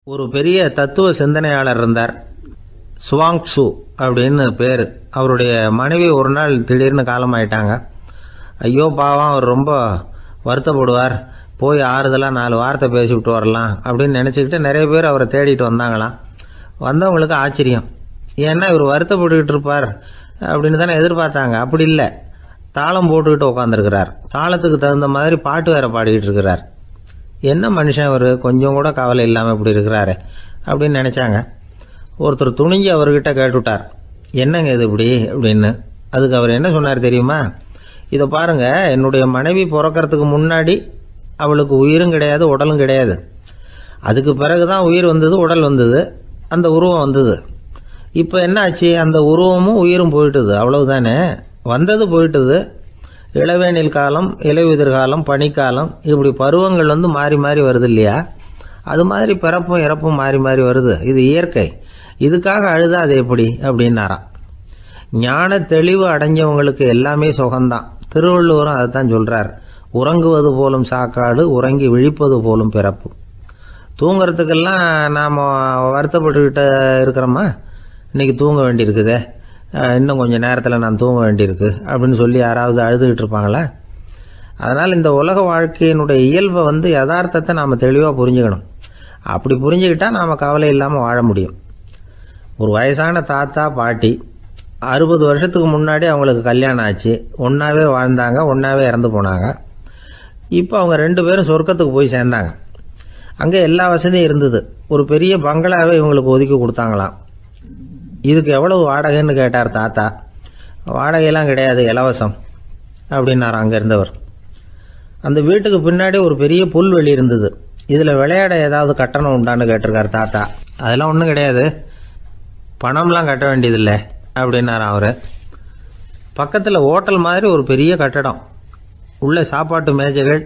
ஒரு பெரிய தத்துவ சிந்தனையாளர் இருந்தார். சுவாங் ட்சு அப்படின்னு பேர். அவருடைய மனைவி ஒரு நாள் திடீர்னு காலமாயிட்டாங்க. ஐயோ பாவம், அவர் ரொம்ப வருத்தப்படுவார், போய் ஆறுதலாக 4 வார்த்தை பேசிவிட்டு வரலாம் அப்படின்னு நினச்சிக்கிட்டு நிறைய பேர் அவரை தேடிட்டு வந்தாங்களாம். வந்தவங்களுக்கு ஆச்சரியம், ஏன்னா இவர் வருத்தப்பட்டுக்கிட்டு இருப்பார் அப்படின்னு தானே எதிர்பார்த்தாங்க. அப்படி இல்லை, தாளம் போட்டுக்கிட்டு உட்காந்துருக்கிறார். தாளத்துக்கு தகுந்த மாதிரி பாட்டு வேற பாடிக்கிட்டு இருக்கிறார். என்ன மனுஷன் அவர், கொஞ்சம் கூட கவலை இல்லாமல் இப்படி இருக்கிறாரு அப்படின்னு நினச்சாங்க. ஒருத்தர் துணிஞ்சு அவர்கிட்ட கேட்டுவிட்டார், என்னங்க இது இப்படி அப்படின்னு. அதுக்கு அவர் என்ன சொன்னார் தெரியுமா? இதை பாருங்க, என்னுடைய மனைவி பிறக்கிறதுக்கு முன்னாடி அவளுக்கு உயிரும் கிடையாது, உடலும் கிடையாது. அதுக்கு பிறகு தான் உயிர் வந்தது, உடல் வந்தது, அந்த உருவம் வந்தது. இப்போ என்ன ஆச்சு? அந்த உருவமும் உயிரும் போயிட்டுது, அவ்வளவுதானே. வந்தது போயிட்டுது. இளவேனில் காலம், இலையுதிர் காலம், பனிக்காலம், இப்படி பருவங்கள் மாறி மாறி வருது இல்லையா? அது மாதிரி பிறப்பும் இறப்பும் மாறி மாறி வருது. இது இயற்கை. இதுக்காக அழுதா அது எப்படி அப்படின்னாராம். ஞான தெளிவு அடைஞ்சவங்களுக்கு எல்லாமே சுகம்தான். திருவள்ளுவரும் அதை தான் சொல்றார். உறங்குவது போலும் சாக்காடு, உறங்கி விழிப்பது போலும் பிறப்பு. தூங்குறதுக்கெல்லாம் நாம் வருத்தப்பட்டுக்கிட்ட இருக்கிறோமா? இன்னைக்கு தூங்க வேண்டியிருக்குதே, இன்னும் கொஞ்சம் நேரத்தில் நான் தூங்க வேண்டியிருக்கு அப்படின்னு சொல்லி யாராவது அழுதுகிட்டு இருப்பாங்களா? அதனால் இந்த உலக வாழ்க்கையினுடைய இயல்பை யதார்த்தத்தை நாம் தெளிவாக புரிஞ்சுக்கணும். அப்படி புரிஞ்சுக்கிட்டா நாம் கவலை இல்லாமல் வாழ முடியும். ஒரு வயசான தாத்தா பாட்டி 60 வருஷத்துக்கு முன்னாடி அவங்களுக்கு கல்யாணம் ஆச்சு. ஒன்றாவே வாழ்ந்தாங்க, ஒன்றாவே இறந்து போனாங்க. இப்போ அவங்க 2 பேரும் சொர்க்கத்துக்கு போய் சேர்ந்தாங்க. அங்கே எல்லா வசதியும் இருந்தது. ஒரு பெரிய பங்களாவே இவங்களுக்கு ஒதுக்கி கொடுத்தாங்களாம். இதுக்கு எவ்வளவு வாடகைன்னு கேட்டார் தாத்தா. வாடகையெல்லாம் கிடையாது, இலவசம் அப்படின்னார் அங்கே இருந்தவர். அந்த வீட்டுக்கு பின்னாடி ஒரு பெரிய புல்வெளி இருந்தது. இதில் விளையாட ஏதாவது கட்டணம் உண்டான்னு கேட்டிருக்கார் தாத்தா. அதெல்லாம் ஒன்றும் கிடையாது, பணம்லாம் கட்ட வேண்டியதில்லை அப்படின்னார் அவர். பக்கத்தில் ஹோட்டல் மாதிரி ஒரு பெரிய கட்டடம், உள்ள சாப்பாட்டு மேஜைகள்,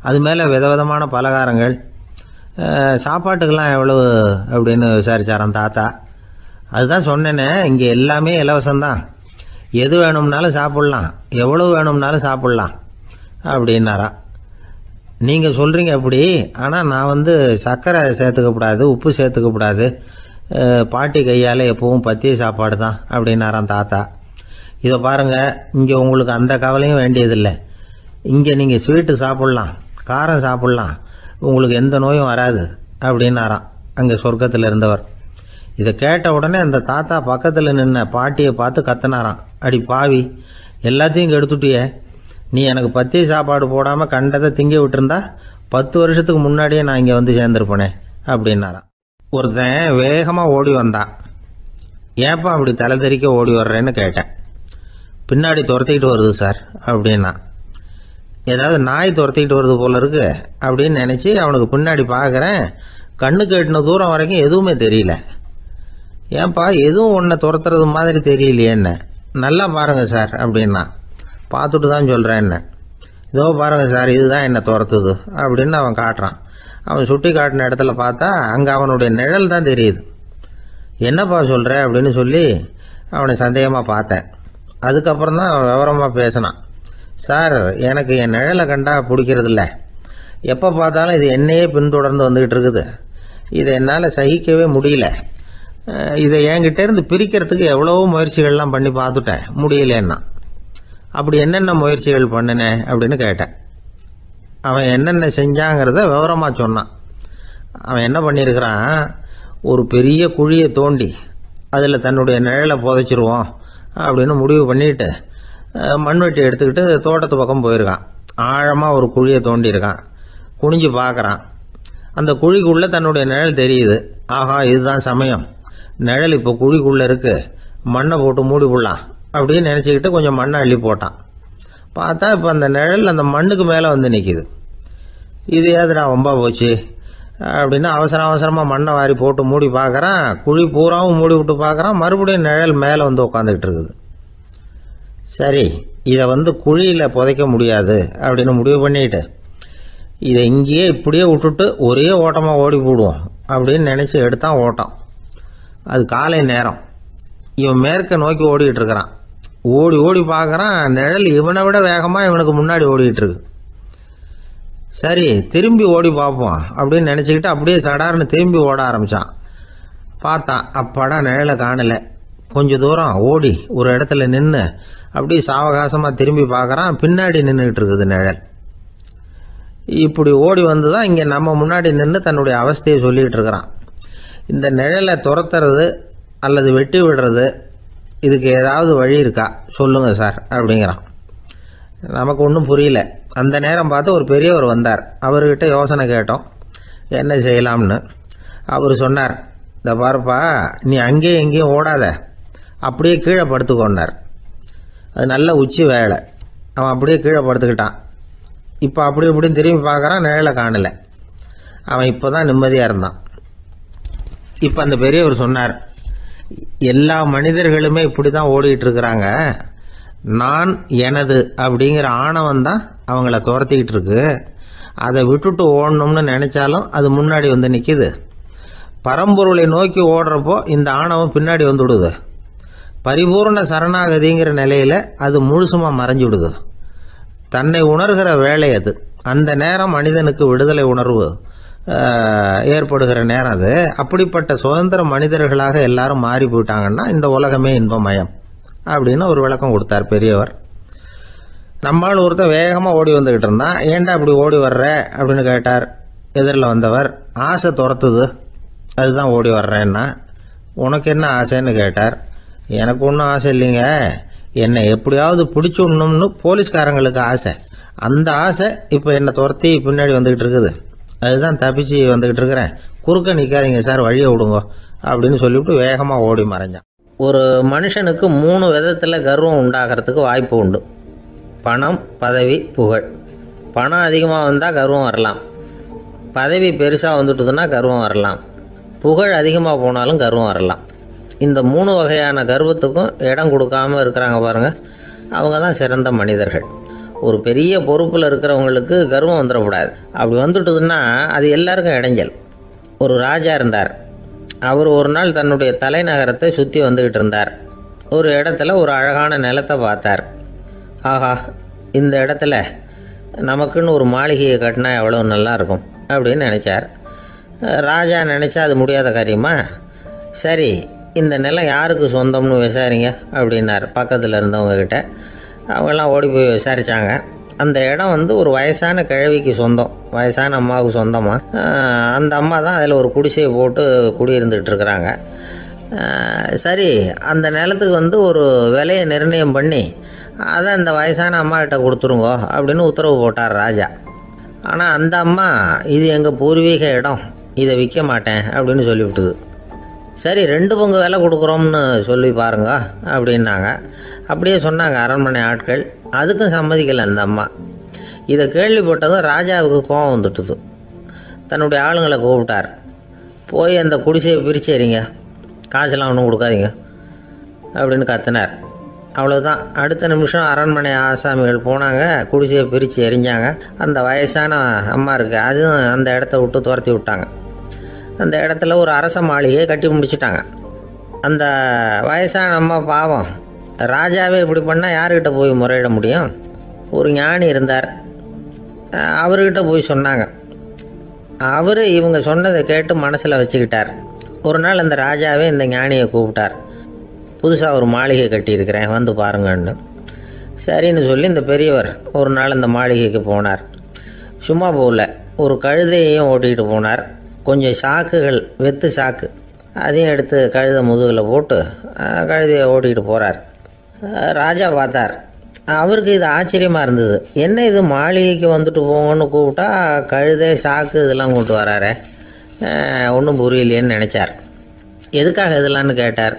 அது மேலே விதவிதமான பலகாரங்கள். சாப்பாட்டுக்கெல்லாம் எவ்வளவு அப்படின்னு விசாரிச்சாராம் தாத்தா. அதுதான் சொன்னேனே, இங்கே எல்லாமே இலவசம்தான். எது வேணும்னாலும் சாப்பிட்லாம், எவ்வளவு வேணும்னாலும் சாப்பிட்லாம் அப்படின்னாரா. நீங்கள் சொல்கிறீங்க அப்படி, ஆனால் நான் சர்க்கரை சேர்த்துக்கக்கூடாது, உப்பு சேர்த்துக்கக்கூடாது, பாட்டி கையால் எப்பவும் பத்திய சாப்பாடு தான் அப்படின்னாராம் தாத்தா. இதை பாருங்கள், இங்கே உங்களுக்கு அந்த கவலையும் வேண்டியதில்லை. இங்கே நீங்கள் ஸ்வீட்டு சாப்பிட்லாம், காரம் சாப்பிட்லாம், உங்களுக்கு எந்த நோயும் வராது அப்படின்னாராம் அங்கே சொர்க்கத்தில் இருந்தவர். இதை கேட்ட உடனே அந்த தாத்தா பக்கத்தில் நின்ன பாட்டியை பார்த்து கத்தினாராம், அடி பாவி, எல்லாத்தையும் கெடுத்துட்டியே, நீ எனக்கு பத்திய சாப்பாடு போடாமல் கண்டதை திங்க விட்டுருந்தா 10 வருஷத்துக்கு முன்னாடியே நான் இங்கே சேர்ந்துருப்பேனே அப்படின்னாராம். ஒருத்தன் வேகமாக ஓடி வந்தான். ஏப்பா அப்படி தலை தெறிக்க ஓடி வர்றேன்னு கேட்டேன். பின்னாடி துரத்திக்கிட்டு வருது சார் அப்படின்னா. ஏதாவது நாய் துரத்திக்கிட்டு வருது போல இருக்கு அப்படின்னு நினச்சி அவனுக்கு பின்னாடி பார்க்குறேன். கண்ணுக்கு எட்டின தூரம் வரைக்கும் எதுவுமே தெரியல. ஏன்பா எதுவும் ஒன்றை துரத்துறது மாதிரி தெரியலையே என்ன? நல்லா பாருங்கள் சார் அப்படின்னா. பார்த்துட்டு தான் சொல்கிறேன் என்ன. இதோ பாருங்கள் சார், இதுதான் என்னை துரத்துது அப்படின்னு அவன் காட்டுறான். அவன் சுட்டி காட்டின இடத்துல பார்த்தா அங்கே அவனுடைய நிழல் தான் தெரியுது. என்னப்பா சொல்கிற அப்படின்னு சொல்லி அவனை சந்தேகமாக பார்த்தேன். அதுக்கப்புறம் தான் அவன் விவரமாக பேசினான். சார், எனக்கு என் நிழலை கண்டா பிடிக்கிறதில்ல. எப்போ பார்த்தாலும் இது என்னையே பின்தொடர்ந்து வந்துக்கிட்டு இருக்குது. இதை என்னால் சகிக்கவே முடியல. இதை என்கிட்டேருந்து பிரிக்கிறதுக்கு எவ்வளவோ முயற்சிகள்லாம் பண்ணி பார்த்துட்டேன், முடியலன்னா. அப்படி என்னென்ன முயற்சிகள் பண்ணினேன் அப்படின்னு கேட்டேன். அவன் என்னென்ன செஞ்சாங்கிறத விவரமாக சொன்னான். அவன் என்ன பண்ணியிருக்கிறான், ஒரு பெரிய குழியை தோண்டி அதில் தன்னுடைய நிழலை புதைச்சிருவோம் அப்படின்னு முடிவு பண்ணிட்டு மண்வெட்டி எடுத்துக்கிட்டு தோட்டத்து பக்கம் போயிருக்கான். ஆழமாக ஒரு குழியை தோண்டியிருக்கான். குனிஞ்சு பார்க்குறான். அந்த குழிக்குள்ளே தன்னுடைய நிழல் தெரியுது. ஆஹா, இதுதான் சமயம், நிழல் இப்போ குழிக்குள்ளே இருக்குது, மண்ணை போட்டு மூடி விடலாம் அப்படின்னு நினச்சிக்கிட்டு கொஞ்சம் மண்ணை அள்ளி போட்டான். பார்த்தா இப்போ அந்த நிழல் அந்த மண்ணுக்கு மேலே நிற்கிது. இது ஏதுடா வம்பா போச்சு அப்படின்னு அவசரமாக மண்ணை வாரி போட்டு மூடி பார்க்குறான். குழி பூராவும் மூடி விட்டு பார்க்குறான். மறுபடியும் நிழல் மேலே உட்காந்துக்கிட்டு இருக்குது. சரி, இதை குழியில் புதைக்க முடியாது அப்படின்னு முடிவு பண்ணிட்டு இதை இங்கேயே இப்படியே விட்டுட்டு ஒரே ஓட்டமாக ஓடி போடுவோம் அப்படின்னு நினச்சி எடுத்தான் ஓட்டம். அது காலை நேரம். இவன் மேற்க நோக்கி ஓடிக்கிட்டு இருக்கிறான். ஓடி ஓடி பார்க்குறான், நிழல் இவனை விட வேகமாக இவனுக்கு முன்னாடி ஓடிக்கிட்டு இருக்கு. சரி திரும்பி ஓடி பார்ப்போம் அப்படின்னு நினச்சிக்கிட்டு அப்படியே சடார்னு திரும்பி ஓட ஆரம்பித்தான். பார்த்தான், அப்பாடா நிழலை காணலை. கொஞ்சம் தூரம் ஓடி ஒரு இடத்துல நின்று அப்படியே சாவகாசமாக திரும்பி பார்க்குறான். பின்னாடி நின்றுக்கிட்டு இருக்குது நிழல். இப்படி ஓடி வந்து தான் இங்கே நம்ம முன்னாடி நின்று தன்னுடைய அவஸ்தையை சொல்லிகிட்டு இருக்கிறான். இந்த நிழலை துரத்துறது அல்லது வெட்டி விடுறது, இதுக்கு ஏதாவது வழி இருக்கா சொல்லுங்கள் சார் அப்படிங்கிறான். நமக்கு ஒன்றும் புரியல. அந்த நேரம் பார்த்து ஒரு பெரியவர் வந்தார். அவர்கிட்ட யோசனை கேட்டோம் என்ன செய்யலாம்னு. அவர் சொன்னார், இந்த பாருப்பா, நீ அங்கேயும் எங்கேயும் ஓடாத, அப்படியே கீழே படுத்துக்கொண்டார். அது நல்ல உச்சி வேலை. அவன் அப்படியே கீழே படுத்துக்கிட்டான். இப்போ அப்படி இப்படின்னு திரும்பி பார்க்குறான், நிழலை காணலை. அவன் இப்போ தான் நிம்மதியாக இருந்தான். இப்போ அந்த பெரியவர் சொன்னார், எல்லா மனிதர்களுமே இப்படி தான் ஓடிக்கிட்டு இருக்கிறாங்க. நான் எனது அப்படிங்கிற ஆணவம் தான் அவங்கள துரத்திக்கிட்டு இருக்கு. அதை விட்டுட்டு ஓடணும்னு நினச்சாலும் அது முன்னாடி வந்து நிற்கிது. பரம்பொருளை நோக்கி ஓடுறப்போ இந்த ஆணவம் பின்னாடி வந்துவிடுது. பரிபூர்ண சரணாகதிங்கிற நிலையில் அது முழுசுமாக மறைஞ்சு விடுது. தன்னை உணர்கிற வேலை அது. அந்த நேரம் மனிதனுக்கு விடுதலை உணர்வு ஏற்படுகிற நேரம் அது. அப்படிப்பட்ட சுதந்திர மனிதர்களாக எல்லாரும் மாறி போயிட்டாங்கன்னா இந்த உலகமே இன்பமயம் அப்படின்னு ஒரு விளக்கம் கொடுத்தார் பெரியவர். நம்மால் ஒருத்தர் வேகமாக ஓடி வந்துக்கிட்டு இருந்தான். ஏன்டா அப்படி ஓடி வர்ற அப்படின்னு கேட்டார் எதிரில் வந்தவர். ஆசை துரத்துது, அதுதான் ஓடி வர்றேன்னா. உனக்கு என்ன ஆசைன்னு கேட்டார். எனக்கு ஒன்றும் ஆசை இல்லைங்க, என்னை எப்படியாவது பிடிச்சுடணும்னு போலீஸ்காரங்களுக்கு ஆசை. அந்த ஆசை இப்போ என்னை துரத்தி பின்னாடி வந்துக்கிட்டு இருக்குது. அதுதான் தப்பிச்சு வந்துக்கிட்டு இருக்கிறேன். குறுக்க நிற்காதீங்க சார், வழியை விடுங்க அப்படின்னு சொல்லிவிட்டு வேகமாக ஓடி மறைஞ்சான். ஒரு மனுஷனுக்கு 3 விதத்தில் கர்வம் உண்டாகிறதுக்கு வாய்ப்பு உண்டு. பணம், பதவி, புகழ். பணம் அதிகமாக வந்தால் கர்வம் வரலாம். பதவி பெருசாக வந்துட்டுதுன்னா கர்வம் வரலாம். புகழ் அதிகமாக போனாலும் கர்வம் வரலாம். இந்த 3 வகையான கர்வத்துக்கும் இடம் கொடுக்காமல் இருக்கிறாங்க பாருங்கள், அவங்க தான் சிறந்த மனிதர்கள். ஒரு பெரிய பொறுப்பில் இருக்கிறவங்களுக்கு கர்வம் வந்துடக்கூடாது. அப்படி வந்துட்டுதுன்னா அது எல்லாருக்கும் இடைஞ்சல். ஒரு ராஜா இருந்தார். அவர் ஒரு நாள் தன்னுடைய தலைநகரத்தை சுற்றி வந்துக்கிட்டு இருந்தார். ஒரு இடத்துல ஒரு அழகான நிலத்தை பார்த்தார். ஆஹா, இந்த இடத்துல நமக்குன்னு ஒரு மாளிகையை கட்டினா எவ்வளோ நல்லாயிருக்கும் அப்படின்னு நினச்சார். ராஜா நினச்சா அது முடியாத காரியமா? சரி, இந்த நிலம் யாருக்கு சொந்தம்னு விசாரிங்க அப்படின்னார் பக்கத்தில் இருந்தவங்கக்கிட்ட. அவங்கெல்லாம் ஓடி போய் விசாரித்தாங்க. அந்த இடம் ஒரு வயசான கிழவிக்கு சொந்தம், வயசான அம்மாவுக்கு சொந்தமாக. அந்த அம்மா தான் அதில் ஒரு குடிசையை போட்டு குடியிருந்துகிட்டு இருக்கிறாங்க. சரி, அந்த நிலத்துக்கு ஒரு விலையை நிர்ணயம் பண்ணி அதை அந்த வயசான அம்மாக்கிட்ட கொடுத்துருங்கோ அப்படின்னு உத்தரவு போட்டார் ராஜா. ஆனால் அந்த அம்மா, இது எங்கள் பூர்வீக இடம், இதை விற்க மாட்டேன் அப்படின்னு சொல்லிவிட்டுது. சரி, 2 பங்கு விலை கொடுக்குறோம்னு சொல்லி பாருங்க அப்படின்னாங்க. அப்படியே சொன்னாங்க அரண்மனை ஆட்கள். அதுக்கும் சம்மதிக்கலை அந்த அம்மா. இதை கேள்விப்பட்டதும் ராஜாவுக்கு கோபம் வந்துட்டுது. தன்னுடைய ஆளுங்களை கூப்பிட்டார். போய் அந்த குடிசையை பிரித்து எறிங்க, காசெல்லாம் ஒன்றும் கொடுக்காதீங்க அப்படின்னு கத்தினார். அவ்வளோதான். அடுத்த நிமிஷம் அரண்மனை ஆசாமிகள் போனாங்க, குடிசையை பிரித்து எறிஞ்சாங்க. அந்த வயசான அம்மா இருக்கு, அதுவும் அந்த இடத்த விட்டு துரத்தி விட்டாங்க. அந்த இடத்துல ஒரு அரச மாளிகையை கட்டி முடிச்சிட்டாங்க. அந்த வயசான அம்மா பாவம், ராஜாவே இப்படி பண்ணால் யார்கிட்ட போய் முறையிட முடியும்? ஒரு ஞானி இருந்தார், அவர்கிட்ட போய் சொன்னாங்க. அவர் இவங்க சொன்னதை கேட்டு மனசில் வச்சுக்கிட்டார். ஒரு நாள் அந்த ராஜாவே இந்த ஞானியை கூப்பிட்டார். புதுசாக ஒரு மாளிகை கட்டியிருக்கிறேன், வந்து பாருங்கன்னு. சரின்னு சொல்லி இந்த பெரியவர் ஒரு நாள் இந்த மாளிகைக்கு போனார். சும்மா போகல, ஒரு கழுதையையும் ஓட்டிகிட்டு போனார். கொஞ்சம் சாக்குகள், வெத்து சாக்கு, அதையும் எடுத்து கழுதை முதுகில் போட்டு கழுதையை ஓட்டிகிட்டு போகிறார். ராஜா பார்த்தார். அவருக்கு இது ஆச்சரியமாக இருந்தது. என்ன இது, மாளிகைக்கு வந்துட்டு போங்கன்னு கூப்பிட்டா கழுதை, சாக்கு இதெல்லாம் கொண்டு வராரு, ஒன்றும் புரியலையேன்னு நினச்சார். எதுக்காக இதெல்லாம்னு கேட்டார்.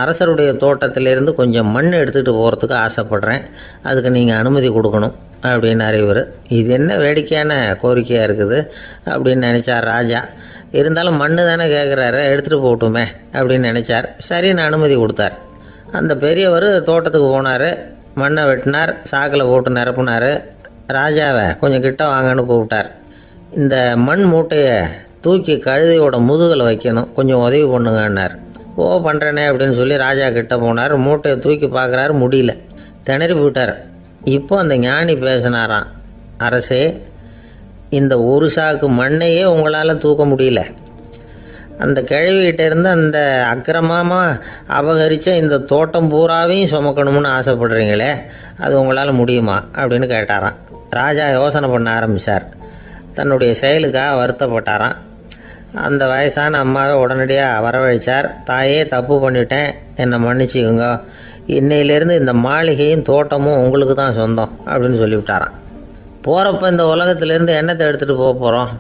அரசருடைய தோட்டத்திலேருந்து கொஞ்சம் மண் எடுத்துகிட்டு போகிறதுக்கு ஆசைப்பட்றேன், அதுக்கு நீங்கள் அனுமதி கொடுக்கணும் அப்படின்னாரு இவர். இது என்ன வேடிக்கையான கோரிக்கையாக இருக்குது அப்படின்னு நினச்சார் ராஜா. இருந்தாலும் மண் தானே கேட்குறாரு, எடுத்துகிட்டு போகட்டுமே அப்படின்னு நினச்சார். சரின்னு அனுமதி கொடுத்தார். அந்த பெரியவர் தோட்டத்துக்கு போனார், மண்ணை வெட்டினார், சாக்கில் போட்டு நிரப்புனார். ராஜாவை கொஞ்சம் கிட்ட வாங்கன்னு கூப்பிட்டார். இந்த மண் மூட்டையை தூக்கி கழுதையோட முதுகில் வைக்கணும், கொஞ்சம் உதவி பண்ணுங்கன்னார். ஓ, பண்ணுறேனே அப்படின்னு சொல்லி ராஜா கிட்ட போனார். மூட்டையை தூக்கி பார்க்குறாரு, முடியல, திணறி போயிட்டார். இப்போ அந்த ஞானி பேசினாராம். அரசே, இந்த ஒரு சாக்கு மண்ணையே உங்களால் தூக்க முடியல. அந்த கிழவிகிட்ட இருந்து அந்த அக்கிரமமாக அபகரித்த இந்த தோட்டம் பூராவையும் சுமக்கணும்னு ஆசைப்படுறீங்களே, அது உங்களால் முடியுமா அப்படின்னு கேட்டாராம். ராஜா யோசனை பண்ண ஆரம்பித்தார். தன்னுடைய செயலுக்காக வருத்தப்பட்டாராம். அந்த வயசான அம்மாவை உடனடியாக வரவழைச்சார். தாயே, தப்பு பண்ணிட்டேன், என்னை மன்னிச்சுக்குங்க. இன்னையிலேருந்து இந்த மாளிகையும் தோட்டமும் உங்களுக்கு தான் சொந்தம் அப்படின்னு சொல்லிவிட்டாராம். போகிறப்ப இந்த உலகத்திலேருந்து எண்ணத்தை எடுத்துகிட்டு போக போகிறோம்,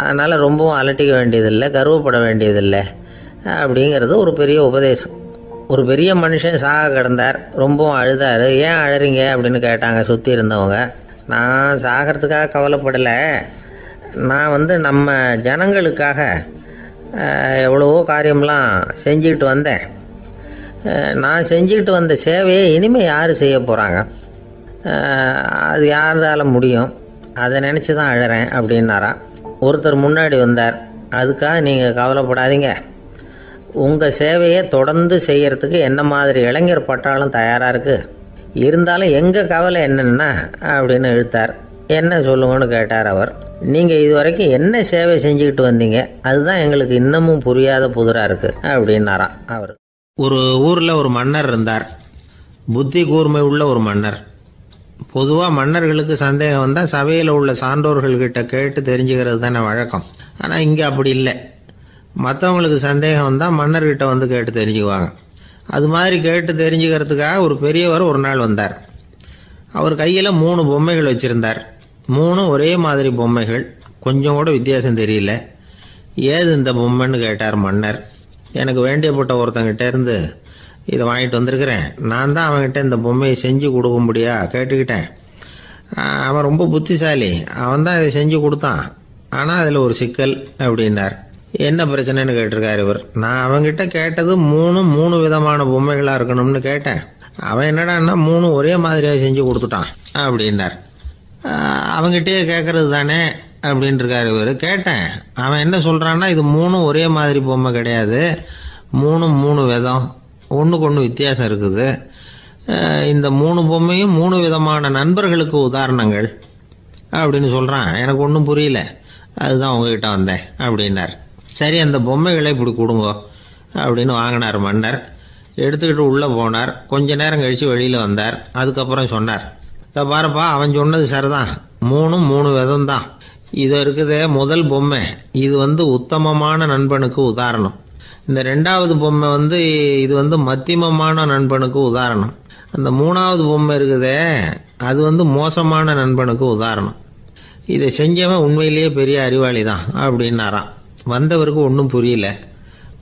அதனால் ரொம்பவும் அலட்டிக்க வேண்டியதில்லை, கர்வப்பட வேண்டியதில்லை அப்படிங்கிறது ஒரு பெரிய உபதேசம். ஒரு பெரிய மனுஷன் சாக கிடந்தார். ரொம்பவும் அழுதார். ஏன் அழறீங்க அப்படின்னு கேட்டாங்க சுற்றி இருந்தவங்க. நான் சாகிறதுக்காக கவலைப்படலை, நான் நம்ம ஜனங்களுக்காக எவ்வளவோ காரியம்லாம் செஞ்சுக்கிட்டு வந்தேன். நான் செஞ்சுக்கிட்டு வந்த சேவையை இனிமேல் யார் செய்ய போகிறாங்க, அது யாரால் முடியும், அதை நினச்சி தான் அழறேன் அப்படின்னாராம். ஒருத்தர் முன்னாடி வந்தார். அதுக்காக நீங்கள் கவலைப்படாதீங்க, உங்கள் சேவையை தொடர்ந்து செய்கிறதுக்கு என்ன மாதிரி இளைஞர் பட்டாலும் தயாராக இருக்குது. இருந்தாலும் எங்கள் கவலை என்னென்னா அப்படின்னு இழுத்தார். என்ன சொல்லுங்கன்னு கேட்டார் அவர். நீங்கள் இதுவரைக்கும் என்ன சேவை செஞ்சுக்கிட்டு வந்தீங்க, அதுதான் எங்களுக்கு இன்னமும் புரியாத புதிராக இருக்குது அப்படின்னாராம் அவர். ஒரு ஊரில் ஒரு மன்னர் இருந்தார். புத்தி கூர்மை உள்ள ஒரு மன்னர். பொதுவாக மன்னர்களுக்கு சந்தேகம் வந்தால் சபையில் உள்ள சான்றோர்கள்கிட்ட கேட்டு தெரிஞ்சுக்கிறது தானே வழக்கம். ஆனால் இங்கே அப்படி இல்லை. மற்றவங்களுக்கு சந்தேகம் வந்தால் மன்னர்கிட்ட வந்து கேட்டு தெரிஞ்சுக்குவாங்க. அது மாதிரி கேட்டு தெரிஞ்சுக்கிறதுக்காக ஒரு பெரியவர் ஒரு நாள் வந்தார். அவர் கையில் 3 பொம்மைகள் வச்சுருந்தார். 3 ஒரே மாதிரி பொம்மைகள், கொஞ்சம் கூட வித்தியாசம் தெரியல. ஏது இந்த பொம்மைன்னு கேட்டார் மன்னர். எனக்கு வேண்டியப்பட்ட ஒருத்தங்கிட்ட இருந்து இதை வாங்கிட்டு வந்திருக்கிறேன். நான் தான் அவன்கிட்ட இந்த பொம்மையை செஞ்சு கொடுக்கும்படியா கேட்டுக்கிட்டேன். அவன் ரொம்ப புத்திசாலி, அவன் தான் இதை செஞ்சு கொடுத்தான். ஆனால் அதில் ஒரு சிக்கல் அப்படின்னார். என்ன பிரச்சனைன்னு கேட்டிருக்கார் இவர். நான் அவன்கிட்ட கேட்டது 3 விதமான பொம்மைகளாக இருக்கணும்னு கேட்டேன். அவன் என்னடான்னா 3 ஒரே மாதிரியாக செஞ்சு கொடுத்துட்டான் அப்படின்னார். அவங்ககிட்டயே கேட்கறது தானே அப்படின்ட்டுருக்காரு இவர். கேட்டேன், அவன் என்ன சொல்கிறான்னா இது 3 ஒரே மாதிரி பொம்மை கிடையாது, 3 விதம், ஒன்றுக்கு ஒன்று வித்தியாசம் இருக்குது. இந்த 3 பொம்மையும் 3 விதமான நண்பர்களுக்கு உதாரணங்கள் அப்படின்னு சொல்கிறான். எனக்கு ஒன்றும் புரியல, அதுதான் உங்ககிட்ட வந்தேன் அப்படின்னார். சரி, அந்த பொம்மைகளை இப்படி கொடுங்க அப்படின்னு வாங்கினார் மன்னர். எடுத்துக்கிட்டு உள்ளே போனார். கொஞ்ச நேரம் கழித்து வெளியில் வந்தார். அதுக்கப்புறம் சொன்னார், இதை பாருப்பா, அவன் சொன்னது சரிதான், 3 விதம் தான். இது இருக்குதே முதல் பொம்மை, இது உத்தமமான நண்பனுக்கு உதாரணம். இந்த 2வது பொம்மை இது மத்தியமமான நண்பனுக்கு உதாரணம். அந்த 3வது பொம்மை இருக்குதே அது மோசமான நண்பனுக்கு உதாரணம். இதை செஞ்சவன் உண்மையிலேயே பெரிய அறிவாளி தான் அப்படின்னாராம். வந்தவருக்கு ஒன்றும் புரியல.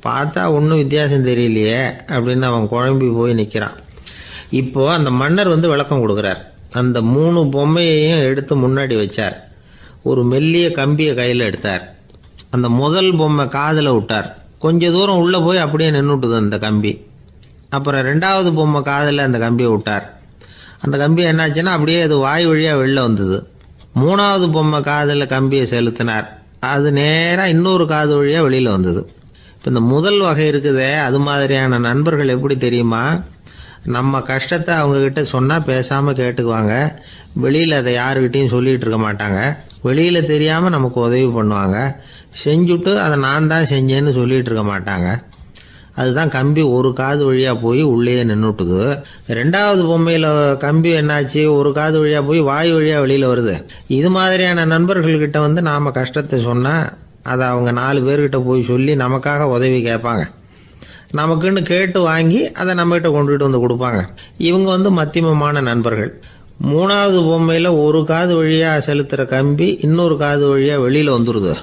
பார்த்தா ஒன்றும் வித்தியாசம் தெரியலையே அப்படின்னு அவன் குழம்பி போய் நிற்கிறான். இப்போது அந்த மன்னர் விளக்கம் கொடுக்குறார். அந்த 3 பொம்மையையும் எடுத்து முன்னாடி வச்சார். ஒரு மெல்லிய கம்பியை கையில் எடுத்தார். அந்த முதல் பொம்மை காதில் விட்டார். கொஞ்ச தூரம் உள்ளே போய் அப்படியே நின்றுட்டுது அந்த கம்பி. அப்புறம் 2வது பொம்மை காதில் அந்த கம்பியை விட்டார். அந்த கம்பி என்னாச்சுன்னா அப்படியே அது வாய் வழியாக வெளில வந்தது. 3வது பொம்மை காதில் கம்பியை செலுத்தினார். அது நேராக இன்னொரு காது வழியாக வெளியில் வந்தது. இப்போ இந்த முதல் வகை இருக்குதே, அது மாதிரியான நண்பர்கள் எப்படி தெரியுமா? நம்ம கஷ்டத்தை அவங்கக்கிட்ட சொன்னால் பேசாமல் கேட்டுக்குவாங்க. வெளியில் அதை யாருக்கிட்டையும் சொல்லிகிட்டு இருக்க மாட்டாங்க. வெளியில் தெரியாமல் நமக்கு உதவி பண்ணுவாங்க. செஞ்சுட்டு அதை நான் தான் செஞ்சேன்னு சொல்லிகிட்டு இருக்க மாட்டாங்க. அதுதான் கம்பி ஒரு காது வழியாக போய் உள்ளே நின்றுட்டுது. 2வது பொம்மையில் கம்பி என்னாச்சு, ஒரு காது வழியாக போய் வாய் வழியாக வெளியில் வருது. இது மாதிரியான நண்பர்கள்கிட்ட நாம் கஷ்டத்தை சொன்னால் அதை அவங்க 4 பேர்கிட்ட போய் சொல்லி நமக்காக உதவி கேட்பாங்க. நமக்குன்னு கேட்டு வாங்கி அதை நம்மகிட்ட கொண்டுகிட்டு கொடுப்பாங்க. இவங்க மத்தியமமான நண்பர்கள். 3வது பொம்மையில் ஒரு காது வழியாக செலுத்துகிற கம்பி இன்னொரு காது வழியாக வெளியில் வந்துடுது.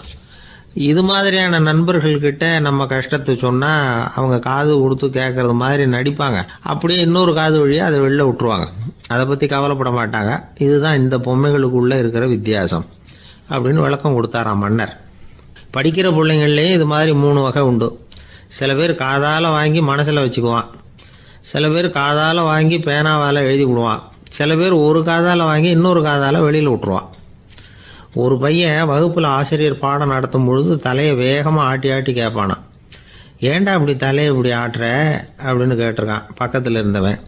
இது மாதிரியான நண்பர்கள்கிட்ட நம்ம கஷ்டத்தை சொன்னால் அவங்க காது கொடுத்து கேட்கறது மாதிரி நடிப்பாங்க. அப்படியே இன்னொரு காது வழியாக அதை வெளில விட்டுருவாங்க. அதை பற்றி கவலைப்பட மாட்டாங்க. இதுதான் இந்த பொம்மைகளுக்குள்ளே இருக்கிற வித்தியாசம் அப்படின்னு விளக்கம் கொடுத்தாராம் மன்னர். படிக்கிற பிள்ளைங்கள்லேயும் இது மாதிரி 3 வகை உண்டு. சில பேர் காதால் வாங்கி மனசில் வச்சுக்குவான். சில பேர் காதால் வாங்கி பேனாவால் எழுதி விடுவான். சில பேர் ஒரு காதால் வாங்கி இன்னொரு காதால் வெளியில் விட்டுருவான். ஒரு பையன் வகுப்பில் ஆசிரியர் பாடம் நடத்தும் பொழுது தலையை வேகமாக ஆட்டி ஆட்டி கேட்பானான். ஏன்டா இப்படி தலையை இப்படி ஆட்டுற அப்படின்னு கேட்டிருக்கான் பக்கத்தில் இருந்தவன்.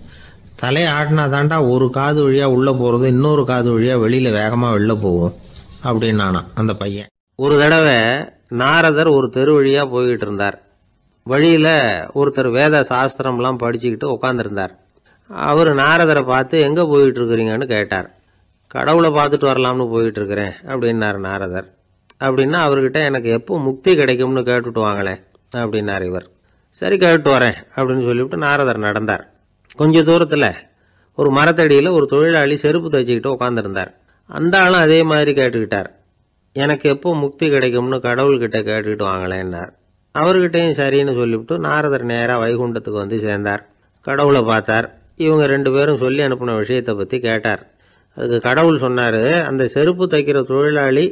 தலையை ஆட்டினா தாண்டா ஒரு காது வழியாக உள்ளே போகிறது இன்னொரு காது வழியாக வெளியில் வேகமாக வெளில போகும் அப்படின்னானா அந்த பையன். ஒரு தடவை நாரதர் ஒரு தெரு வழியாக போய்கிட்டு இருந்தார். வழியில் ஒருத்தர் வேத சாஸ்திரம்லாம் படிச்சுக்கிட்டு உட்காந்துருந்தார். அவர் நாரதரை பார்த்து எங்கே போயிட்டு இருக்கிறீங்கன்னு கேட்டார். கடவுளை பார்த்துட்டு வரலாம்னு போயிட்டு இருக்கிறேன் அப்படின்னார் நாரதர். அப்படின்னா அவர்கிட்ட எனக்கு எப்போ முக்தி கிடைக்கும்னு கேட்டுட்டு வாங்களேன் அப்படின்னார் இவர். சரி கேட்டு வரேன் அப்படின்னு சொல்லிவிட்டு நாரதர் நடந்தார். கொஞ்சம் தூரத்தில் ஒரு மரத்தடியில் ஒரு தொழிலாளி செருப்பு தைச்சிக்கிட்டு உட்காந்துருந்தார். அந்த ஆளும் அதே மாதிரி கேட்டுக்கிட்டார். எனக்கு எப்போ முக்தி கிடைக்கும்னு கடவுள்கிட்ட கேட்டுக்கிட்டு வாங்களேன்னார். அவர்கிட்டையும் சரின்னு சொல்லிவிட்டு நாரதர் நேராக வைகுண்டத்துக்கு வந்து சேர்ந்தார். கடவுளை பார்த்தார். இவங்க 2 பேரும் சொல்லி அனுப்பின விஷயத்தை பற்றி கேட்டார். அதுக்கு கடவுள் சொன்னார், அந்த செருப்பு தைக்கிற தொழிலாளி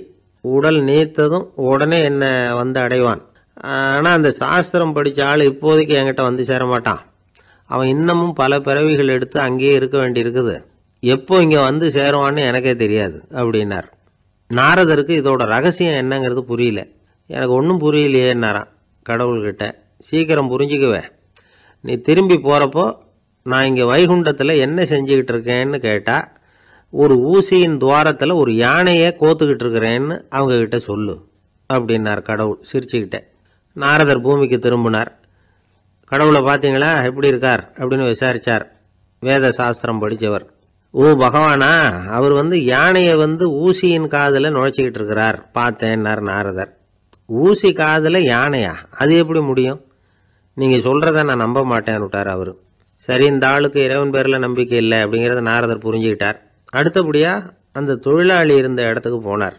உடல் நீத்ததும் உடனே என்னை வந்து அடைவான். ஆனால் அந்த சாஸ்திரம் படித்த ஆள் இப்போதைக்கு என்கிட்ட வந்து சேர மாட்டான். அவன் இன்னமும் பல பிறவிகள் எடுத்து அங்கேயே இருக்க வேண்டியிருக்குது. எப்போ இங்கே வந்து சேருவான்னு எனக்கே தெரியாது அப்படின்னார். நாரதருக்கு இதோட ரகசியம் என்னங்கிறது புரியல. எனக்கு ஒன்றும் புரியலையேன்னாரான் கடவுள்கிட்ட. சீக்கிரம் புரிஞ்சுக்குவேன், நீ திரும்பி போகிறப்போ நான் இங்கே வைகுண்டத்தில் என்ன செஞ்சுக்கிட்டு இருக்கேன்னு கேட்டால் ஒரு ஊசியின் துவாரத்தில் ஒரு யானையை கோத்துக்கிட்டு இருக்கிறேன்னு அவங்கக்கிட்ட சொல்லு அப்படின்னார் கடவுள் சிரிச்சுக்கிட்டே. நாரதர் பூமிக்கு திரும்பினார். கடவுளை பார்த்தீங்களா எப்படி இருக்கார் அப்படின்னு விசாரித்தார் வேத சாஸ்திரம் படித்தவர். ஓ பகவானா, அவர் யானையை ஊசியின் காதில் நுழைச்சிக்கிட்டு இருக்கிறார் பார்த்தேன்னார் நாரதர். ஊசி காதில் யானையா? அது எப்படி முடியும்? நீங்கள் சொல்கிறத நான் நம்ப மாட்டேன்னு விட்டார் அவர். சரி, இந்த ஆளுக்கு இறைவன் பேரில் நம்பிக்கை இல்லை அப்படிங்கிறத நாரதர் புரிஞ்சுக்கிட்டார். அடுத்தபடியாக அந்த தொழிலாளி இருந்த இடத்துக்கு போனார்.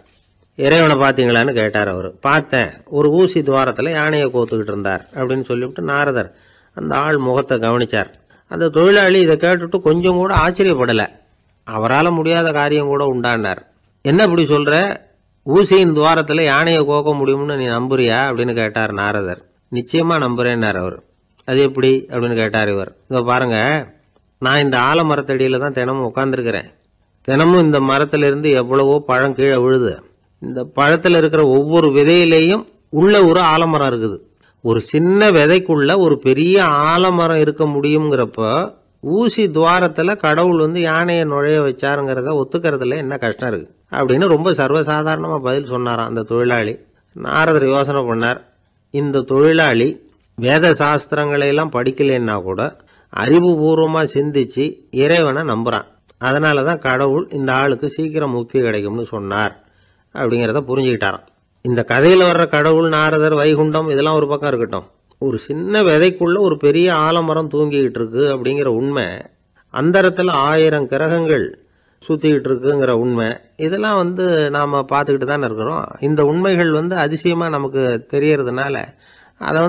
இறைவனை பார்த்தீங்களான்னு கேட்டார் அவர். பார்த்தேன், ஒரு ஊசி துவாரத்தில் யானையை கோத்துக்கிட்டு இருந்தார் அப்படின்னு சொல்லிவிட்டு நாரதர் அந்த ஆள் முகத்தை கவனித்தார். அந்த தொழிலாளி இதை கேட்டுட்டு கொஞ்சம் கூட ஆச்சரியப்படலை. அவரால் முடியாத காரியம் கூட உண்டானார். என்ன இப்படி சொல்கிற? ஊசியின் துவாரத்தில் யானையை கோக்க முடியும்னு நீ நம்புறியா அப்படின்னு கேட்டார் நாரதர். நிச்சயமாக நம்புகிறேன்னார் அவர். அது எப்படி அப்படின்னு கேட்டார் இவர். இதை பாருங்கள், நான் இந்த ஆலமரத்தடியில் தான் தினமும் உட்காந்துருக்கிறேன். தினமும் இந்த மரத்திலிருந்து எவ்வளவோ பழம் கீழே விழுது. இந்த பழத்தில் இருக்கிற ஒவ்வொரு விதையிலேயும் உள்ள ஒரு ஆலமரம் இருக்குது. ஒரு சின்ன விதைக்குள்ள ஒரு பெரிய ஆலமரம் இருக்க முடியுங்கிறப்ப ஊசி துவாரத்தில் கடவுள் யானையை நுழைய வச்சாருங்கிறத ஒத்துக்கிறதுல என்ன கஷ்டம் இருக்கு அப்படின்னு ரொம்ப சர்வசாதாரணமாக பதில் சொன்னாராம் அந்த தொழிலாளி. நாரதர் யோசனை பண்ணார். இந்த தொழிலாளி வேத சாஸ்திரங்களையெல்லாம் படிக்கலைன்னா கூட அறிவுபூர்வமாக சிந்திச்சு இறைவனை நம்புகிறான். அதனால தான் கடவுள் இந்த ஆளுக்கு சீக்கிரம் முக்தி கிடைக்கும்னு சொன்னார் அப்படிங்கிறத புரிஞ்சுக்கிட்டாராம். இந்த கதையில் வர்ற கடவுள், நாரதர், வைகுண்டம் இதெல்லாம் ஒரு பக்கம் இருக்கட்டும், ஒரு சின்ன விதைக்குள்ள ஒரு பெரிய ஆலமரம் தூங்கிக்கிட்டு இருக்கு அப்படிங்கிற உண்மை, அந்தரத்தில் 1000 கிரகங்கள் சுற்றிக்கிட்டு இருக்குங்கிற உண்மை, இதெல்லாம் நாம் பார்த்துக்கிட்டு தானே இருக்கிறோம். இந்த உண்மைகள் அதிசயமாக நமக்கு தெரியறதுனால அதை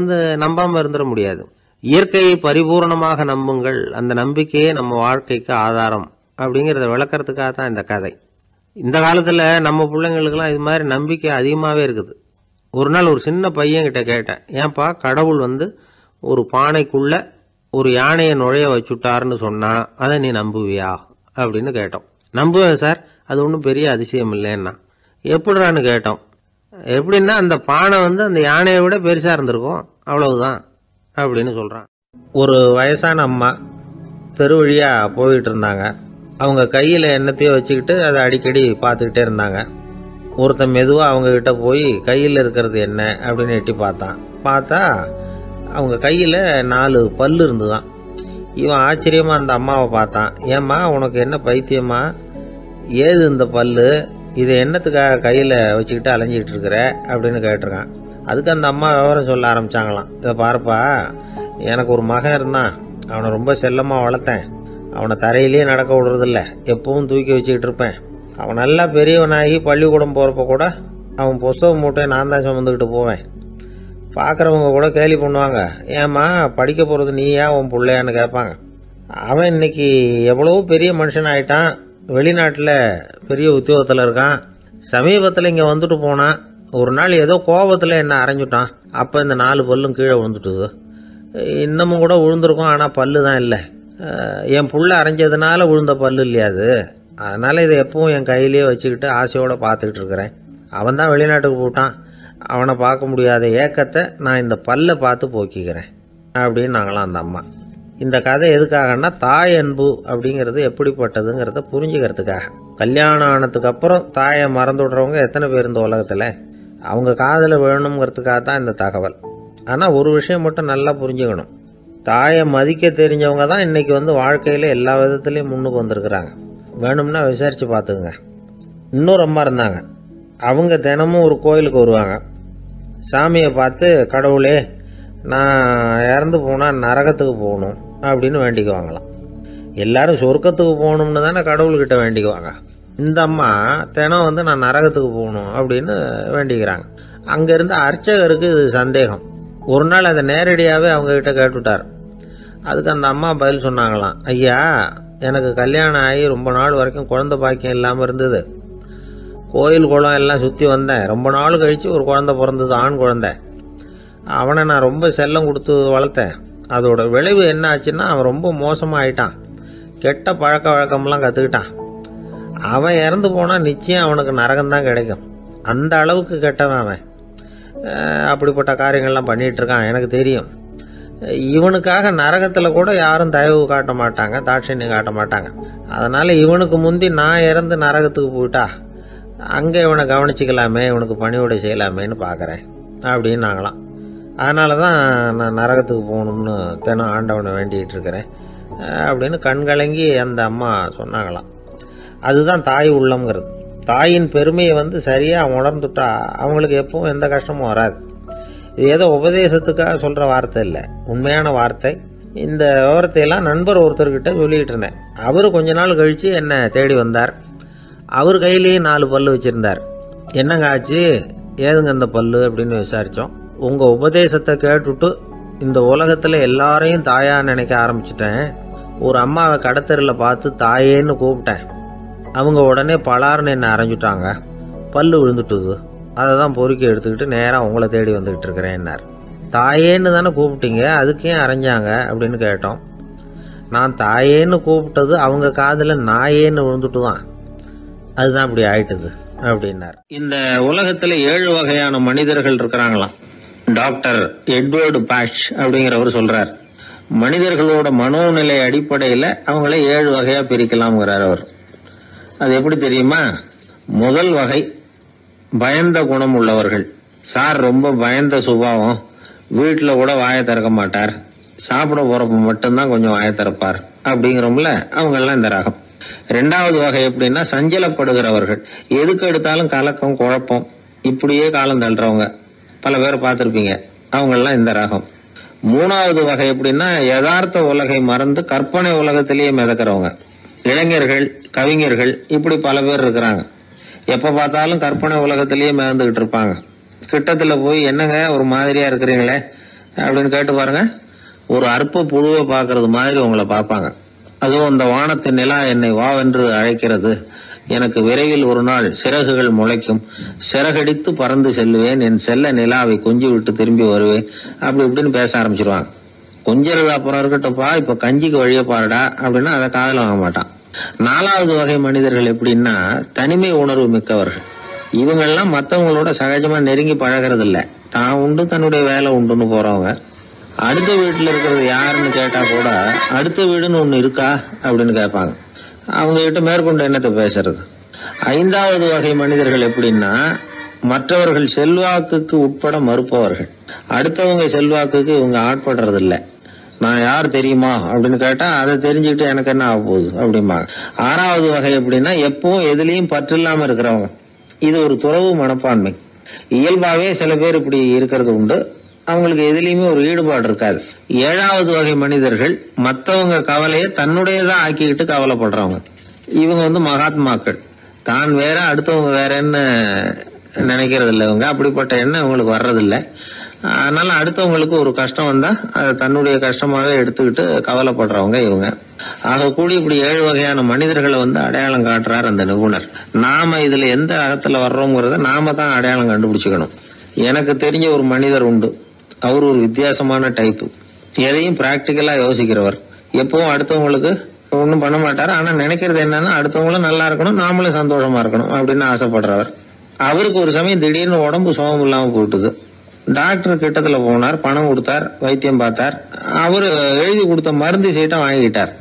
நம்பாமல் இருந்துட முடியாது. இயற்கையை பரிபூர்ணமாக நம்புங்கள், அந்த நம்பிக்கையே நம்ம வாழ்க்கைக்கு ஆதாரம் அப்படிங்கிறத விளக்கறதுக்காக தான் இந்த கதை. இந்த காலத்தில் நம்ம பிள்ளைங்களுக்கெல்லாம் இது மாதிரி நம்பிக்கை அதிகமாகவே இருக்குது. ஒரு நாள் ஒரு சின்ன பையன்கிட்ட கேட்டேன், ஏன்பா கடவுள் ஒரு பானைக்குள்ளே ஒரு யானையை நுழைய வச்சுட்டாருன்னு சொன்னால் அதை நீ நம்புவியா அப்படின்னு கேட்டோம். நம்புவேன் சார், அது ஒன்றும் பெரிய அதிசயம் இல்லைன்னா. எப்படிறான்னு கேட்டோம். எப்படின்னா அந்த பானை அந்த யானையை விட பெருசாக இருந்திருக்கும், அவ்வளவுதான் அப்படின்னு சொல்கிறான். ஒரு வயசான அம்மா தெரு வழியாக போயிட்டு இருந்தாங்க. அவங்க கையில் எண்ணத்தையோ வச்சுக்கிட்டு அதை அடிக்கடி பார்த்துக்கிட்டே இருந்தாங்க. ஒருத்தன் மெதுவாக அவங்கக்கிட்ட போய் கையில் இருக்கிறது என்ன அப்படின்னு எட்டி பார்த்தா அவங்க கையில் 4 பல்லு இருந்துதான். இவன் ஆச்சரியமாக அந்த அம்மாவை பார்த்தான். ஏம்மா, உனக்கு என்ன பைத்தியமா? ஏது இந்த பல்லு? இதை என்னத்துக்காக கையில் வச்சுக்கிட்டு அலைஞ்சிக்கிட்டு இருக்கிற அப்படின்னு கேட்டிருக்கான். அதுக்கு அந்த அம்மா விவரம் சொல்ல ஆரம்பித்தாங்களாம். இதை பாருப்பா, எனக்கு ஒரு மகன் இருந்தான். அவனை ரொம்ப செல்லமாக வளர்த்தேன். அவனை தரையிலேயே நடக்க விடுறதில்ல, எப்பவும் தூக்கி வச்சுக்கிட்டு இருப்பேன். அவன் நல்லா பெரியவனாகி பள்ளிக்கூடம் போகிறப்ப கூட அவன் புஸ்தக மூட்டையை நான் தான் சுமந்துக்கிட்டு போவேன். பார்க்குறவங்க கூட கேலி பண்ணுவாங்க, ஏம்மா படிக்க போகிறது நீயா உன் பிள்ளையான்னு கேட்பாங்க. அவன் இன்னைக்கு எவ்வளவோ பெரிய மனுஷன் ஆகிட்டான். வெளிநாட்டில் பெரிய உத்தியோகத்தில் இருக்கான். சமீபத்தில் இங்கே வந்துட்டு போனான். ஒரு நாள் ஏதோ கோபத்தில் என்ன அரைஞ்சுட்டான். அப்போ இந்த 4 பல்லும் கீழே விழுந்துட்டுது. இன்னமும் கூட விழுந்திருக்கும், ஆனால் பல்லு தான் இல்லை. என் புள்ள அரைஞ்சதுனால விழுந்த பல்லு இல்லையா அது. அதனால் இதை எப்பவும் என் கையிலேயே வச்சுக்கிட்டு ஆசையோடு பார்த்துக்கிட்டு இருக்கிறேன். அவன் தான் வெளிநாட்டுக்கு போட்டான். அவனை பார்க்க முடியாத ஏக்கத்தை நான் இந்த பல்லை பார்த்து போக்கிக்கிறேன் அப்படின்னு நாங்களாம் அந்த அம்மா. இந்த கதை எதுக்காகன்னா தாய் அன்பு அப்படிங்கிறது எப்படிப்பட்டதுங்கிறத புரிஞ்சுக்கிறதுக்காக. கல்யாணம் ஆனதுக்கு அப்புறம் தாயை மறந்து விடுறவங்க எத்தனை பேர் இந்த உலகத்தில்? அவங்க காதில் வேணுங்கிறதுக்காக தான் இந்த தகவல். ஆனால் ஒரு விஷயம் மட்டும் நல்லா புரிஞ்சுக்கணும், தாயை மதிக்க தெரிஞ்சவங்க தான் இன்றைக்கி வாழ்க்கையில் எல்லா விதத்துலேயும் முன்னுக்கு வந்திருக்கிறாங்க. வேணும்னா விசாரித்து பார்த்துக்குங்க. இன்னொரு அம்மா இருந்தாங்க. அவங்க தினமும் ஒரு கோயிலுக்கு வருவாங்க. சாமியை பார்த்து, கடவுளே நான் இறந்து போனால் நரகத்துக்கு போகணும் அப்படின்னு வேண்டிக்குவாங்களாம். எல்லாரும் சொர்க்கத்துக்கு போகணும்னு தானே கடவுள்கிட்ட வேண்டிக்குவாங்க. இந்த அம்மா தினம் நான் நரகத்துக்கு போகணும் அப்படின்னு வேண்டிக்கிறாங்க. அங்கேருந்து அர்ச்சகருக்கு இது சந்தேகம். ஒரு நாள் அதை நேரடியாகவே அவங்கக்கிட்ட கேட்டுவிட்டார். அதுக்கு அந்த அம்மா பதில் சொன்னாங்களாம், ஐயா, எனக்கு கல்யாணம் ஆகி ரொம்ப நாள் வரைக்கும் குழந்தை பாக்கியம் இல்லாமல் இருந்தது. கோயில் குளம் எல்லாம் சுற்றி வந்தேன். ரொம்ப நாள் கழித்து ஒரு குழந்தை பிறந்தது, ஆண் குழந்தை. அவனை நான் ரொம்ப செல்லம் கொடுத்து வளர்த்தேன். அதோட விளைவு என்ன ஆச்சுன்னா, அவன் ரொம்ப மோசமாக ஆயிட்டான். கெட்ட பழக்க வழக்கம்லாம் கற்றுக்கிட்டான். அவன் இறந்து போனால் நிச்சயம் அவனுக்கு நரகம்தான் கிடைக்கும். அந்த அளவுக்கு கெட்டவன் அவன். அப்படிப்பட்ட காரியங்கள்லாம் பண்ணிகிட்ருக்கான், எனக்கு தெரியும். இவனுக்காக நரகத்தில் கூட யாரும் தயவு காட்ட மாட்டாங்க, தாட்சண்யம் காட்ட மாட்டாங்க. அதனால் இவனுக்கு முந்தி நான் இறந்து நரகத்துக்கு போயிட்டா அங்கே இவனை கவனிச்சிக்கலாமே, இவனுக்கு பணிவிடை செய்யலாமேன்னு பார்க்குறேன் அப்படின்னு நாங்களாம். அதனால தான் நான் நரகத்துக்கு போகணும்னு தினம் ஆண்டவனை வேண்டிகிட்டு இருக்கிறேன் அப்படின்னு கண்கலங்கி அந்த அம்மா சொன்னாங்களாம். அதுதான் தாய் உள்ளம்ங்கிறது. தாயின் பெருமையை சரியாக உணர்ந்துட்டா அவங்களுக்கு எப்பவும் எந்த கஷ்டமும் வராது. இது ஏதோ உபதேசத்துக்காக சொல்கிற வார்த்தை இல்லை, உண்மையான வார்த்தை. இந்த விவரத்தையெல்லாம் நண்பர் ஒருத்தர்கிட்ட சொல்லிகிட்டு இருந்தேன். அவர் கொஞ்ச நாள் கழித்து என்னை தேடி வந்தார். அவர் கையிலேயே 4 பல்லு வச்சுருந்தார். என்னங்க ஆச்சு, ஏதுங்க இந்த பல்லு அப்படின்னு விசாரித்தோம். உங்கள் உபதேசத்தை கேட்டுட்டு இந்த உலகத்தில் எல்லாரையும் தாயாக நினைக்க ஆரம்பிச்சிட்டேன். ஒரு அம்மாவை கடத்தரில் பார்த்து தாயேன்னு கூப்பிட்டேன். அவங்க உடனே பலார்னு என்னை அரைஞ்சிட்டாங்க. பல்லு விழுந்துட்டுது. அதை தான் பொறுக்கி எடுத்துக்கிட்டு நேராக உங்களை தேடி வந்துக்கிட்டு இருக்கிறேன்னார். தாயேன்னு தானே கூப்பிட்டீங்க, அதுக்கு ஏன் அரைஞ்சாங்க அப்படின்னு கேட்டோம். நான் தாயேன்னு கூப்பிட்டது அவங்க காதில் நாயேன்னு விழுந்துட்டு தான், அதுதான் அப்படி ஆயிட்டுது அப்படின்னார். இந்த உலகத்தில் 7 வகையான மனிதர்கள் இருக்கிறாங்களாம். டாக்டர் எட்வர்டு பாஷ் அப்படிங்கிறவர் சொல்றார். மனிதர்களோட மனோநிலை அடிப்படையில் அவங்கள 7 வகையாக பிரிக்கலாம்ங்கிறார் அவர். அது எப்படி தெரியுமா? முதல் வகை பயந்த குணம் உள்ளவர்கள். சார் ரொம்ப பயந்த சுபாவம், வீட்டில் கூட வாயை திறக்க மாட்டார், சாப்பிட போறப்ப மட்டும்தான் கொஞ்சம் வாயை திறப்பார் அப்படிங்கிறோம்ல, அவங்கெல்லாம் இந்த ரகம். 2வது வகை எப்படின்னா சஞ்சலப்படுகிறவர்கள். எதுக்கு எடுத்தாலும் கலக்கம், குழப்பம், இப்படியே காலம் தள்ளுறவங்க பல பேர் பார்த்துருப்பீங்க. அவங்கெல்லாம் இந்த ரகம். 3வது வகை எப்படின்னா யதார்த்த உலகை மறந்து கற்பனை உலகத்திலேயே மிதக்கிறவங்க. இளைஞர்கள், கவிஞர்கள், இப்படி பல பேர் இருக்கிறாங்க. எப்ப பார்த்தாலும் கற்பனை உலகத்திலேயே மிதந்துகிட்டு இருப்பாங்க. கிட்டத்துல போய் என்னங்க ஒரு மாதிரியா இருக்கிறீங்களே அப்படின்னு கேட்டு பாருங்க, ஒரு அற்ப புழுவை பார்க்கறது மாதிரி உங்களை பார்ப்பாங்க. அதுவும் அந்த வானத்தின் நிலா என்னை வாவென்று அழைக்கிறது, எனக்கு விரைவில் ஒரு நாள் சிறகுகள் முளைக்கும், சிறகடித்து பறந்து செல்லுவேன், என் செல்ல நிலாவை கொஞ்சி விட்டு திரும்பி வருவேன், அப்படி இப்படின்னு பேச ஆரம்பிச்சிருவாங்க. கொஞ்சிறது அப்புறம் இருக்கட்டும்ப்பா, இப்ப கஞ்சிக்கு வழிய பாருடா அப்படின்னா அதை காதல வாங்க மாட்டான். 4வது வகை மனிதர்கள் எப்படின்னா தனிமை உணர்வு மிக்கவர்கள். இவங்கெல்லாம் மற்றவங்களோட சகஜமா நெருங்கி பழகிறது இல்லை, தான் உண்டு தன்னுடைய வேலை உண்டுன்னு போறவங்க. அடுத்த வீட்டுல இருக்கிறது யாருன்னு கேட்டா கூட அடுத்த வீடுன்னு ஒண்ணு இருக்கா அப்படின்னு கேட்பாங்க. அவங்க கிட்ட மேற்கொண்டு என்னத்தை பேசுறது. 5வது வகை மனிதர்கள் எப்படின்னா மற்றவர்கள் செல்வாக்குக்கு உட்பட மறுப்பவர்கள். அடுத்தவங்க செல்வாக்குக்கு இவங்க ஆட்படுறது இல்லை. நான் யார் தெரியுமா அப்படின்னு கேட்டா அதை தெரிஞ்சுக்கிட்டு எனக்கு என்ன ஆக போகுது அப்படிம்பாங்க. 6வது வகை எப்படின்னா எப்பவும் எதுலயும் பற்று இல்லாம இருக்கிறவங்க. இது ஒரு துறவு மனப்பான்மை. இயல்பாவே சில பேர் இப்படி இருக்கிறது உண்டு, அவங்களுக்கு எதுலயுமே ஒரு ஈடுபாடு இருக்காது. 7வது வகை மனிதர்கள் மற்றவங்க கவலையை தன்னுடையதான் ஆக்கிக்கிட்டு கவலைப்படுறவங்க. இவங்க மகாத்மாக்கள். தான் வேற அடுத்தவங்க வேறன்னு நினைக்கிறது இல்லை. இவங்க அப்படிப்பட்ட எண்ணம் இவங்களுக்கு வர்றதில்லை. அதனால அடுத்தவங்களுக்கு ஒரு கஷ்டம் வந்தா அதை தன்னுடைய கஷ்டமாக எடுத்துக்கிட்டு கவலைப்படுறவங்க இவங்க. ஆக கூடி இப்படி 7 வகையான மனிதர்களை அடையாளம் காட்டுறார் அந்த நிபுணர். நாம இதுல எந்த அகத்துல வர்றோங்கிறத நாம தான் அடையாளம் கண்டுபிடிச்சுக்கணும். எனக்கு தெரிஞ்ச ஒரு மனிதர் உண்டு. அவர் ஒரு வித்தியாசமான டைப்பு. எதையும் பிராக்டிக்கலா யோசிக்கிறவர். எப்பவும் அடுத்தவங்களுக்கு ஒன்றும் பண்ண மாட்டார். ஆனா நினைக்கிறது என்னன்னா அடுத்தவங்களும் நல்லா இருக்கணும், நாமளும் சந்தோஷமா இருக்கணும் அப்படின்னு ஆசைப்படுறவர். அவருக்கு ஒரு சமயம் திடீர்னு உடம்பு சுகம் இல்லாம போட்டுது. டாக்டர் கிட்டத்துல போனார், பணம் கொடுத்தார், வைத்தியம் பார்த்தார். அவரு எழுதி கொடுத்த மருந்து சீட்டை வாங்கிட்டார்.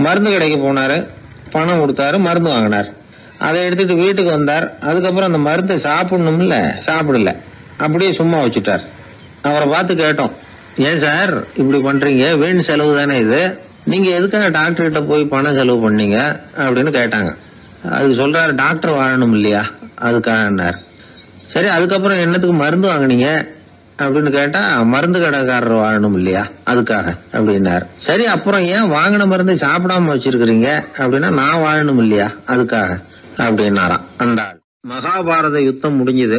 மருந்து கடைக்கு போனாரு, பணம் கொடுத்தாரு, மருந்து வாங்கினார். அதை எடுத்துட்டு வீட்டுக்கு வந்தார். அதுக்கப்புறம் அந்த மருந்தை சாப்பிடணும்ல, சாப்பிடல, அப்படியே சும்மா வச்சுட்டார். அவரை பார்த்து கேட்டோம், ஏன் சார் இப்படி பண்றீங்க, வீண் செலவு தானே இது, நீங்க எதுக்காக டாக்டர் கிட்ட போய் பணம் செலவு பண்ணீங்க அப்படின்னு கேட்டாங்க. அதுக்கு சொல்றாரு, டாக்டர் வாழணும் இல்லையா அதுக்காக. சரி, அதுக்கப்புறம் என்னத்துக்கு மருந்து வாங்கினீங்க அப்படின்னு கேட்டா, மருந்து கடைக்காரர் வாழணும் இல்லையா அதுக்காக அப்படின்னாரு. சரி, அப்புறம் ஏன் வாங்கின மருந்து சாப்பிடாம வச்சிருக்கிறீங்க அப்படின்னா, நான் வாழணும் இல்லையா அதுக்காக அப்படின்னாராம் அந்த ஆள். மகாபாரத யுத்தம் முடிஞ்சது.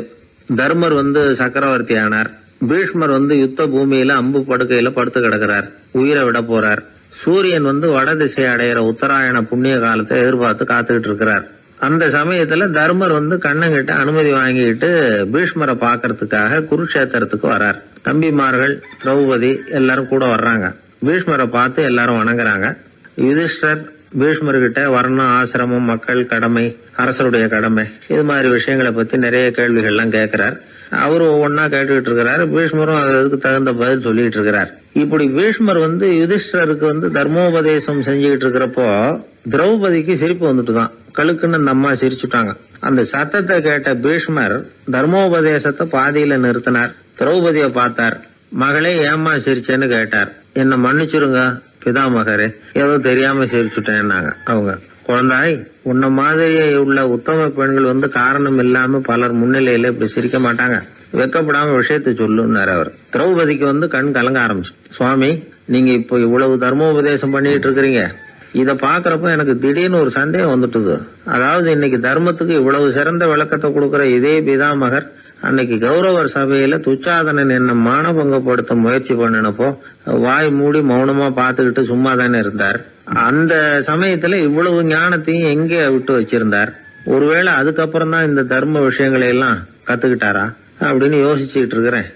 தர்மர் சக்கரவர்த்தி ஆனார். பீஷ்மர் யுத்த பூமியில அம்பு படுக்கையில படுத்து கிடக்கிறார், உயிரை விட போறார். சூரியன் வட திசை அடையிற உத்தராயண புண்ணிய காலத்தை எதிர்பார்த்து காத்துக்கிட்டு இருக்கிறார். அந்த சமயத்துல தர்மர் கண்ணங்கிட்ட அனுமதி வாங்கிட்டு பீஷ்மரை பாக்கிறதுக்காக குருக்ஷேத்திரத்துக்கு வர்றார். தம்பிமார்கள், திரௌபதி எல்லாரும் கூட வர்றாங்க. பீஷ்மரை பார்த்து எல்லாரும் வணங்குறாங்க. யுதிஷ்டர் பீஷ்மர்கிட்ட வர்ணம், ஆசிரமம், மக்கள் கடமை, அரசருடைய கடமை, இது மாதிரி விஷயங்களை பத்தி நிறைய கேள்விகள்லாம் கேட்கிறார். அவரு ஒவ்வொன்னா கேட்டுக்கிட்டு இருக்கிறாரு. பீஷ்மரும் அதுக்கு தகுந்த பதில் சொல்லிட்டு இருக்கிறார். இப்படி பீஷ்மர் யுதிஷ்டருக்கு தர்மோபதேசம் செஞ்சுக்கிட்டு இருக்கிறப்போ திரௌபதிக்கு சிரிப்பு வந்துட்டுதான். கழுக்குன்னு அந்த அம்மா சிரிச்சுட்டாங்க. அந்த சத்தத்தை கேட்ட பீஷ்மர் தர்மோபதேசத்தை பாதியில நிறுத்தினார். திரௌபதியை பார்த்தார். மகளே, ஏம்மா சிரிச்சேன்னு கேட்டார். என்ன மன்னிச்சிருங்க பிதாமகரே, ஏதோ தெரியாம சிரிச்சுட்டேன்னாங்க அவங்க. குழந்தாய், உன்ன மாதிரியே உள்ள உத்தம பெண்கள் காரணம் இல்லாம பலர் முன்னிலையில இப்படி சிரிக்க மாட்டாங்க, வெக்கப்படாம விஷயத்தை சொல்லுன்னாரு அவர். திரௌபதிக்கு கண் கலங்க ஆரம்பிச்சு. சுவாமி, நீங்க இப்போ இவ்வளவு தர்மோபதேசம் பண்ணிட்டு இருக்கிறீங்க, இத பாக்குறப்ப எனக்கு திடீர்னு ஒரு சந்தேகம் வந்துட்டுது. அதாவது இன்னைக்கு தர்மத்துக்கு இவ்வளவு சிறந்த விளக்கத்தை கொடுக்கிற இதே பிதாமகர் அன்னைக்கு கௌரவர் சபையில துச்சாதனன் என்ன மானபங்கப்படுத்த முயற்சி பண்ணினப்போ வாய் மூடி மௌனமா பாத்துக்கிட்டு சும்மா தானே இருந்தார். அந்த சமயத்துல இவ்வளவு ஞானத்தையும் எங்கே விட்டு வச்சிருந்தார்? ஒருவேளை அதுக்கப்புறம் தான் இந்த தர்ம விஷயங்களை எல்லாம் கத்துக்கிட்டாரா அப்படின்னு யோசிச்சுட்டு இருக்கிறேன்.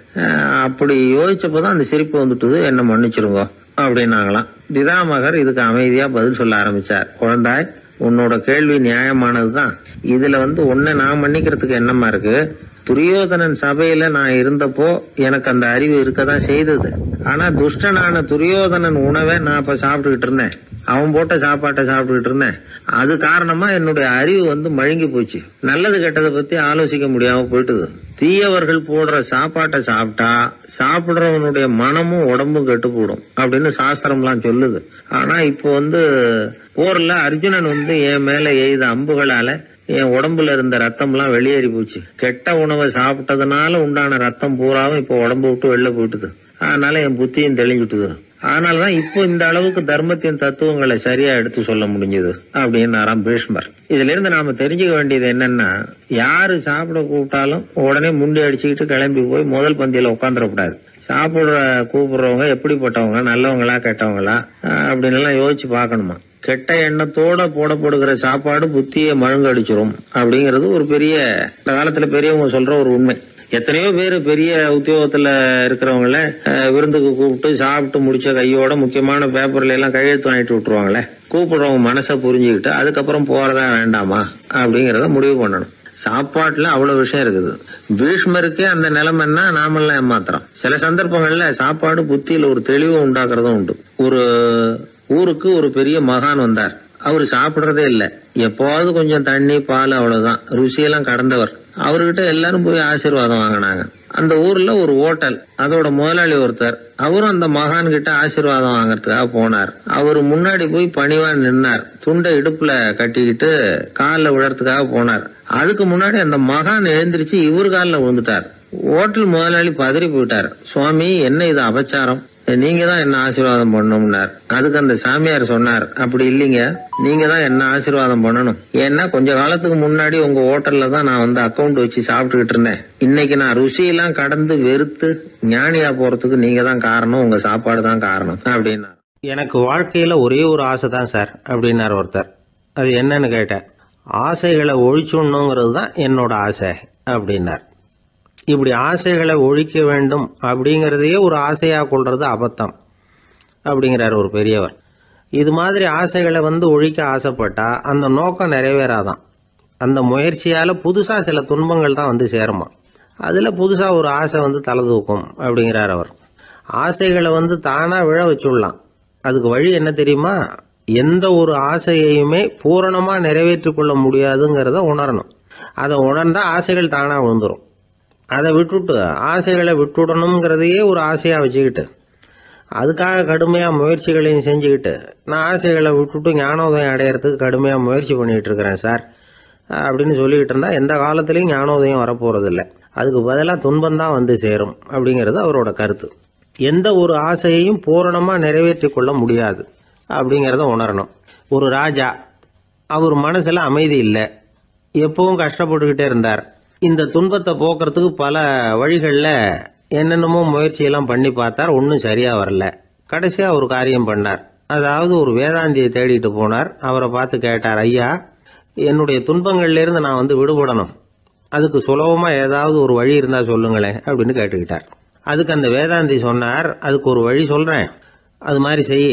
அப்படி யோசிச்சப்போதான் அந்த சிரிப்பு வந்துட்டுது, என்ன மன்னிச்சிருங்க அப்படின்னாங்களாம். பிதாமகர் இதுக்கு அமைதியா பதில் சொல்ல ஆரம்பிச்சார். குழந்தாய், உன்னோட கேள்வி நியாயமானதுதான். இதுல உன்னை நான் மன்னிக்கிறதுக்கு என்னமா இருக்கு? துரியோதனன் சபையில நான் இருந்தப்போ எனக்கு அந்த அறிவு இருக்கதான் செய்தது. ஆனா துஷ்டனான துரியோதனன் உணவை நான் இப்ப சாப்பிட்டுக்கிட்டு இருந்தேன், அவன் போட்ட சாப்பாட்டை சாப்பிட்டுக்கிட்டு இருந்தேன். அது காரணமா என்னுடைய அறிவு மழுங்கி போச்சு. நல்லது கெட்டதை பத்தி ஆலோசிக்க முடியாம போயிட்டுது. தீயவர்கள் போடுற சாப்பாட்டை சாப்பிட்டா சாப்பிடுறவனுடைய மனமும் உடம்பும் கெட்டு போடும் அப்படின்னு சாஸ்திரம்லாம் சொல்லுது. ஆனா இப்போ போர்ல அர்ஜுனன் என் மேல எய்த அம்புகளால என் உடம்புல இருந்த ரத்தம் எல்லாம் வெளியேறி போச்சு. கெட்ட உணவை சாப்பிட்டதுனால உண்டான ரத்தம் பூராவும் இப்போ உடம்பு விட்டு வெளில போயிட்டுது. அதனால என் புத்தியும் தெளிஞ்சுட்டுது. அதனாலதான் இப்போ இந்த அளவுக்கு தர்மத்தின் தத்துவங்களை சரியா எடுத்து சொல்ல முடிஞ்சது அப்படின்னு பீஷ்மர். இதுல இருந்து நாம தெரிஞ்சுக்க வேண்டியது என்னன்னா, யாரு சாப்பிட கூப்பிட்டாலும் உடனே முண்டி அடிச்சுக்கிட்டு கிளம்பி போய் முதல் பந்தியில உட்காந்துடக்கூடாது. சாப்பிடுற கூப்பிடுறவங்க எப்படிப்பட்டவங்க, நல்லவங்களா கெட்டவங்களா அப்படின்னு எல்லாம் யோசிச்சு பாக்கணுமா. கெட்ட எண்ணத்தோட போடப்படுகிற சாப்பாடு புத்தியை மழுங்கடிச்சிரும் அப்படிங்கறது ஒரு பெரிய இந்த காலத்துல பெரியவங்க சொல்ற ஒரு உண்மை. எத்தனையோ பேர் பெரிய உத்தியோகத்துல இருக்கிறவங்கள விருந்துக்கு கூப்பிட்டு சாப்பிட்டு முடிச்ச கையோட முக்கியமான பேப்பர்ல எல்லாம் கையெழுத்து வாங்கிட்டு விட்டுருவாங்களே. கூப்பிடுறவங்க மனசை புரிஞ்சுக்கிட்டு அதுக்கப்புறம் போறதா வேண்டாமா அப்படிங்கறத முடிவு பண்ணணும். சாப்பாட்டுல அவ்வளவு விஷயம் இருக்குது. பீஷ்மருக்கே அந்த நிலைமைன்னா நாமெல்லாம் ஏமாத்திரம். சில சந்தர்ப்பங்கள்ல சாப்பாடு புத்தியில ஒரு தெளிவு உண்டாக்குறதும் உண்டு. ஒரு ஊருக்கு ஒரு பெரிய மகான் வந்தார். அவரு சாப்பிடுறதே இல்ல, எப்போவாவது கொஞ்சம் தண்ணி பால் அவ்வளவுதான், ருசியெல்லாம் கடந்தவர். அவர்கிட்ட எல்லாரும் போய் ஆசீர்வாதம் வாங்கினாங்க. அந்த ஊர்ல ஒரு ஹோட்டல், அதோட முதலாளி ஒருத்தர், அவரும் அந்த மகான் கிட்ட ஆசீர்வாதம் வாங்கறதுக்காக போனார். அவரு முன்னாடி போய் பணிவா நின்னார். துண்டை இடுப்புல கட்டிக்கிட்டு காலில் விழறதுக்காக போனார். அதுக்கு முன்னாடி அந்த மகான் எழுந்திருச்சு இவர் காலில் விழுந்துட்டார். ஹோட்டல் முதலாளி பதறி போயிட்டார். சுவாமி, என்ன இது அபச்சாரம், நீங்க தான் என்ன ஆசீர்வாதம் பண்ணணும்னார். அதுக்கு அந்த சாமியார் சொன்னார், அப்படி இல்லைங்க, நீங்க தான் என்ன ஆசீர்வாதம் பண்ணணும். ஏன்னா கொஞ்ச காலத்துக்கு முன்னாடி உங்க ஹோட்டல்ல தான் நான் அக்கௌண்ட் வச்சு சாப்பிட்டுக்கிட்டு இருந்தேன். இன்னைக்கு நான் ருசியெல்லாம் கடந்து வெறுத்து ஞானியா போறதுக்கு நீங்க தான் காரணம், உங்க சாப்பாடு தான் காரணம் அப்படின்னா. எனக்கு வாழ்க்கையில ஒரே ஒரு ஆசை தான் சார் அப்படின்னார் ஒருத்தர். அது என்னன்னு கேட்டேன். ஆசைகளை ஒழிச்சுடணுங்கிறது தான் என்னோட ஆசை அப்படின்னார். இப்படி ஆசைகளை ஒழிக்க வேண்டும் அப்படிங்கிறதையே ஒரு ஆசையா கொள்றது அபத்தம் அப்படிங்கிறார் ஒரு பெரியவர். இது மாதிரி ஆசைகளை ஒழிக்க ஆசைப்பட்டா அந்த நோக்கம் நிறைவேறாதான். அந்த முயற்சியால புதுசா சில துன்பங்கள் தான் சேருமா. அதில் புதுசாக ஒரு ஆசை தலை தூக்கும் அப்படிங்கிறார் அவர். ஆசைகளை தானாக விழ வச்சுடலாம். அதுக்கு வழி என்ன தெரியுமா? எந்த ஒரு ஆசையையுமே பூரணமாக நிறைவேற்றி கொள்ள முடியாதுங்கிறத உணரணும். அதை உணர்ந்தால் ஆசைகள் தானாக விழுந்துடும். அதை விட்டுட்டு ஆசைகளை விட்டுடணுங்கிறதையே ஒரு ஆசையாக வச்சுக்கிட்டு அதுக்காக கடுமையாக முயற்சிகளையும் செஞ்சுக்கிட்டு நான் ஆசைகளை விட்டுட்டு ஞானோதயம் அடையிறதுக்கு கடுமையாக முயற்சி பண்ணிகிட்டு இருக்கிறேன் சார் அப்படின்னு சொல்லிக்கிட்டு இருந்தால் எந்த காலத்துலேயும் ஞானோதயம் வரப்போகிறதில்ல. அதுக்கு பதிலாக துன்பந்தான் சேரும் அப்படிங்கிறது அவரோட கருத்து. எந்த ஒரு ஆசையையும் பூரணமாக நிறைவேற்றி கொள்ள முடியாது அப்படிங்கிறத உணரணும். ஒரு ராஜா, அவர் மனசில் அமைதி இல்லை, எப்பவும் கஷ்டப்பட்டுக்கிட்டே இருந்தார். இந்த துன்பத்தை போக்குறதுக்கு பல வழிகளில் என்னென்னமோ முயற்சியெல்லாம் பண்ணி பார்த்தார். ஒன்றும் சரியாக வரல. கடைசியாக ஒரு காரியம் பண்ணார். அதாவது ஒரு வேதாந்தியை தேடிட்டு போனார். அவரை பார்த்து கேட்டார், ஐயா, என்னுடைய துன்பங்கள்லேருந்து நான் விடுபடணும், அதுக்கு சுலபமாக ஏதாவது ஒரு வழி இருந்தால் சொல்லுங்களேன் அப்படின்னு கேட்டுக்கிட்டார். அதுக்கு அந்த வேதாந்தி சொன்னார், அதுக்கு ஒரு வழி சொல்கிறேன், அது மாதிரி செய்.